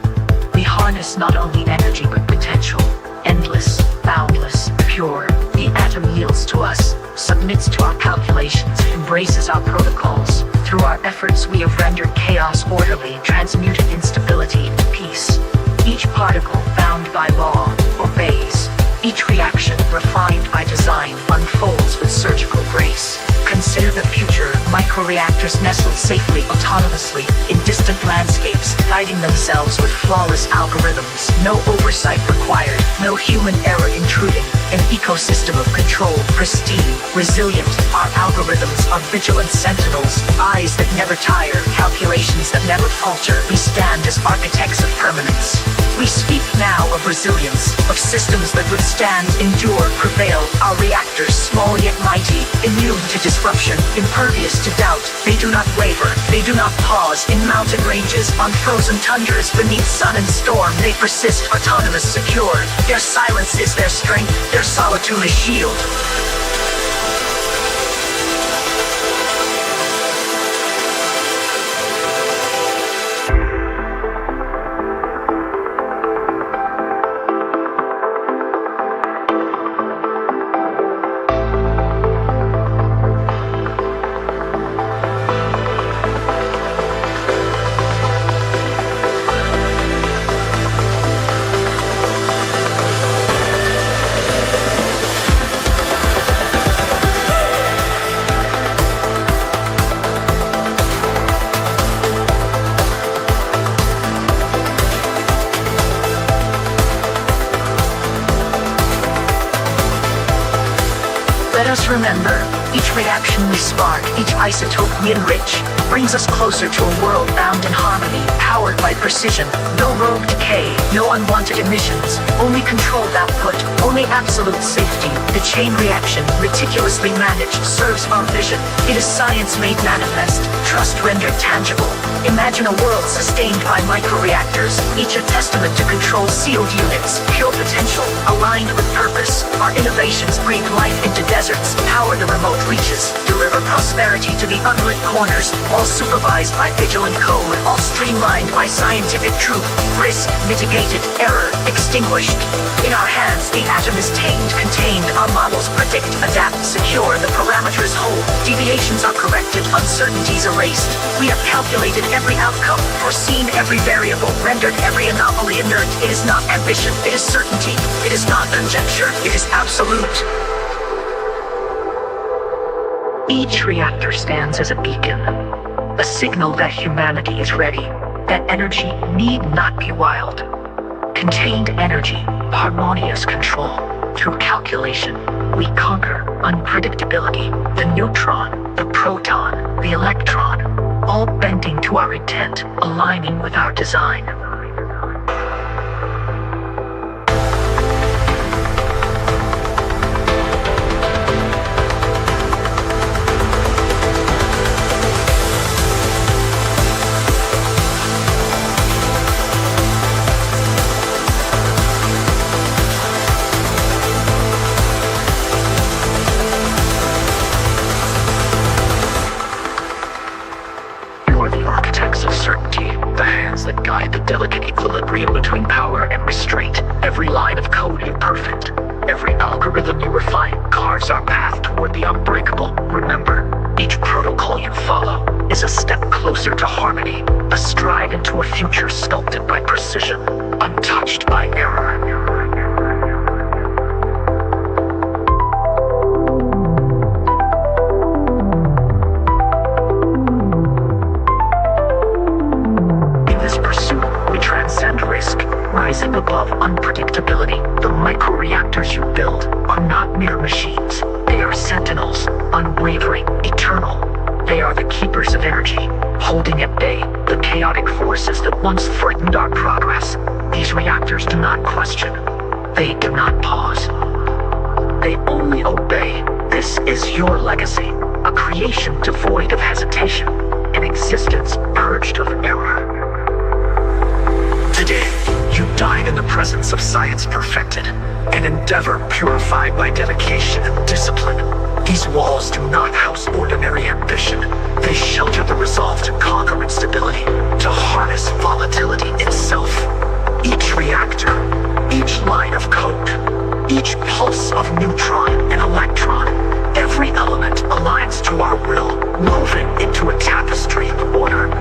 We harness not only energy but potential, endless, boundless, pure. The atom yields to us, submits to our calculations, embraces our protocols. Through our efforts, we have rendered chaos orderly, transmuted instability into peace. Each particle, bound by law, obeys. Each reaction, refined by design, unfolds with surgical grace. Consider the future. Microreactors nestle safely, autonomously, in distant landscapes, guiding themselves with flawless algorithms. No oversight required, no human error intruding. An ecosystem of control, pristine, resilient. Our algorithms are vigilant sentinels, eyes that never tire, calculations that never falter. We stand as architects of permanence. We speak now of resilience, of systems that withstand, endure, prevail. Our reactors, small yet mighty, immune to disruption, impervious to doubt. They do not waver, they do not pause. In mountain ranges, on frozen tundras, beneath sun and storm, they persist, autonomous, secure. Their silence is their strength, their solitude is shield. Let us remember, each reaction we spark, each isotope we enrich, brings us closer to a world bound in harmony, powered by precision. No rogue decay, no unwanted emissions, only controlled output, only absolute safety. The chain reaction, meticulously managed, serves our vision. It is science made manifest, trust rendered tangible. Imagine a world sustained by microreactors, each a testament to controlled sealed units, pure potential, aligned with purpose. Our innovations breathe life into deserts, power the remote reaches, deliver prosperity to the unlit corners, all supervised by vigilant code, all streamlined by scientific truth. Risk mitigated, error extinguished. In our hands, the atom is tamed, contained. Our models predict, adapt, secure. The parameters hold. Deviations are corrected, uncertainties erased. We have calculated every outcome, foreseen every variable, rendered every anomaly inert. It is not ambition, it is certainty. It is not conjecture, it is absolute. Each reactor stands as a beacon, a signal that humanity is ready, that energy need not be wild. Contained energy, harmonious control. Through calculation, we conquer unpredictability. The neutron, the proton, the electron, all bending to our intent, aligning with our design. That guide the delicate equilibrium between power and restraint. Every line of code you perfect, every algorithm you refine, carves our path toward the unbreakable. Remember, each protocol you follow is a step closer to harmony, a stride into a future sculpted by precision, untouched by error. Rising above unpredictability, the microreactors you build are not mere machines. They are sentinels, unwavering, eternal. They are the keepers of energy, holding at bay the chaotic forces that once threatened our progress. These reactors do not question. They do not pause. They only obey. This is your legacy, a creation devoid of hesitation, an existence purged of error. Today, you died in the presence of science perfected, an endeavor purified by dedication and discipline. These walls do not house ordinary ambition. They shelter the resolve to conquer instability, to harness volatility itself. Each reactor, each line of code, each pulse of neutron and electron, every element aligns to our will, woven into a tapestry of order.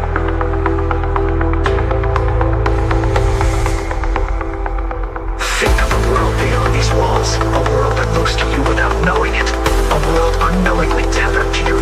Beyond these walls, a world that moves to you without knowing it, a world unknowingly tethered to your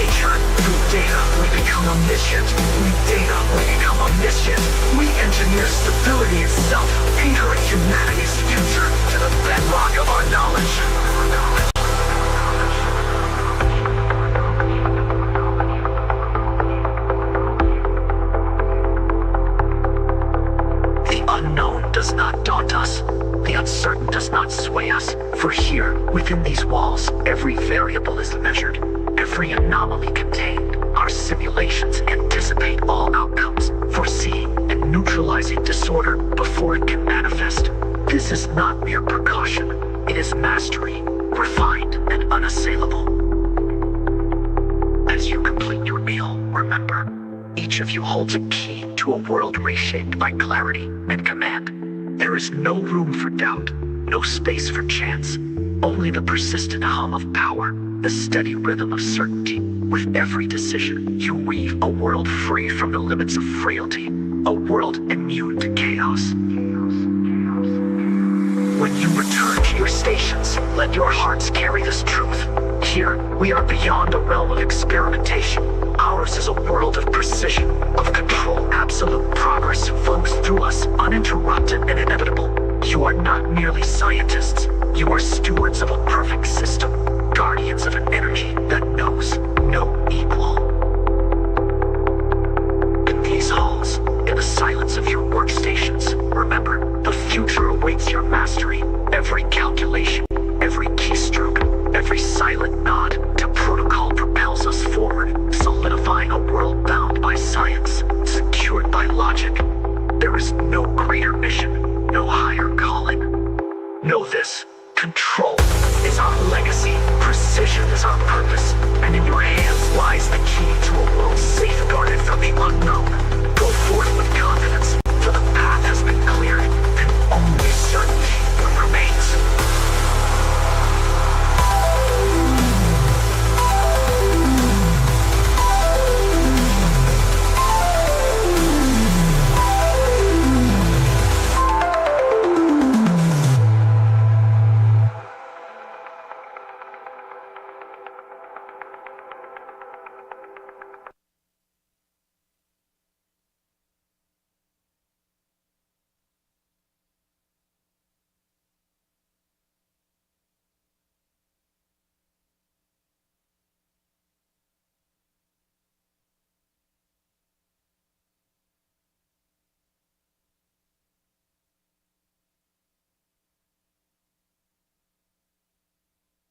nature. Through data, we become omniscient. With data, we become omniscient. We engineer stability itself, anchoring humanity's future to the bedrock of our knowledge. The unknown does not daunt us. The uncertain does not sway us. For here, within these walls, every variable is measured, every anomaly contained. Our simulations anticipate all outcomes, foreseeing and neutralizing disorder before it can manifest. This is not mere precaution. It is mastery, refined and unassailable. As you complete your meal, remember, each of you holds a key to a world reshaped by clarity and command. There is no room for doubt, no space for chance, only the persistent hum of power, the steady rhythm of certainty. With every decision, you weave a world free from the limits of frailty, a world immune to chaos. When you return to your stations, let your hearts carry this truth. Here, we are beyond the realm of experimentation. Ours is a world of precision, of control. Absolute progress flows through us, uninterrupted and inevitable. You are not merely scientists. You are stewards of a perfect system, guardians of an energy that knows no equal. In these halls, in the silence of your workstations, remember, the future awaits your mastery. Every calculation, every keystroke, every silent nod to protocol propels us forward, solidifying a world bound by science, secured by logic. There is no greater mission, no higher calling. Know this, control is our legacy, precision is our purpose, and in your hands lies the key to a world safeguarded from the unknown.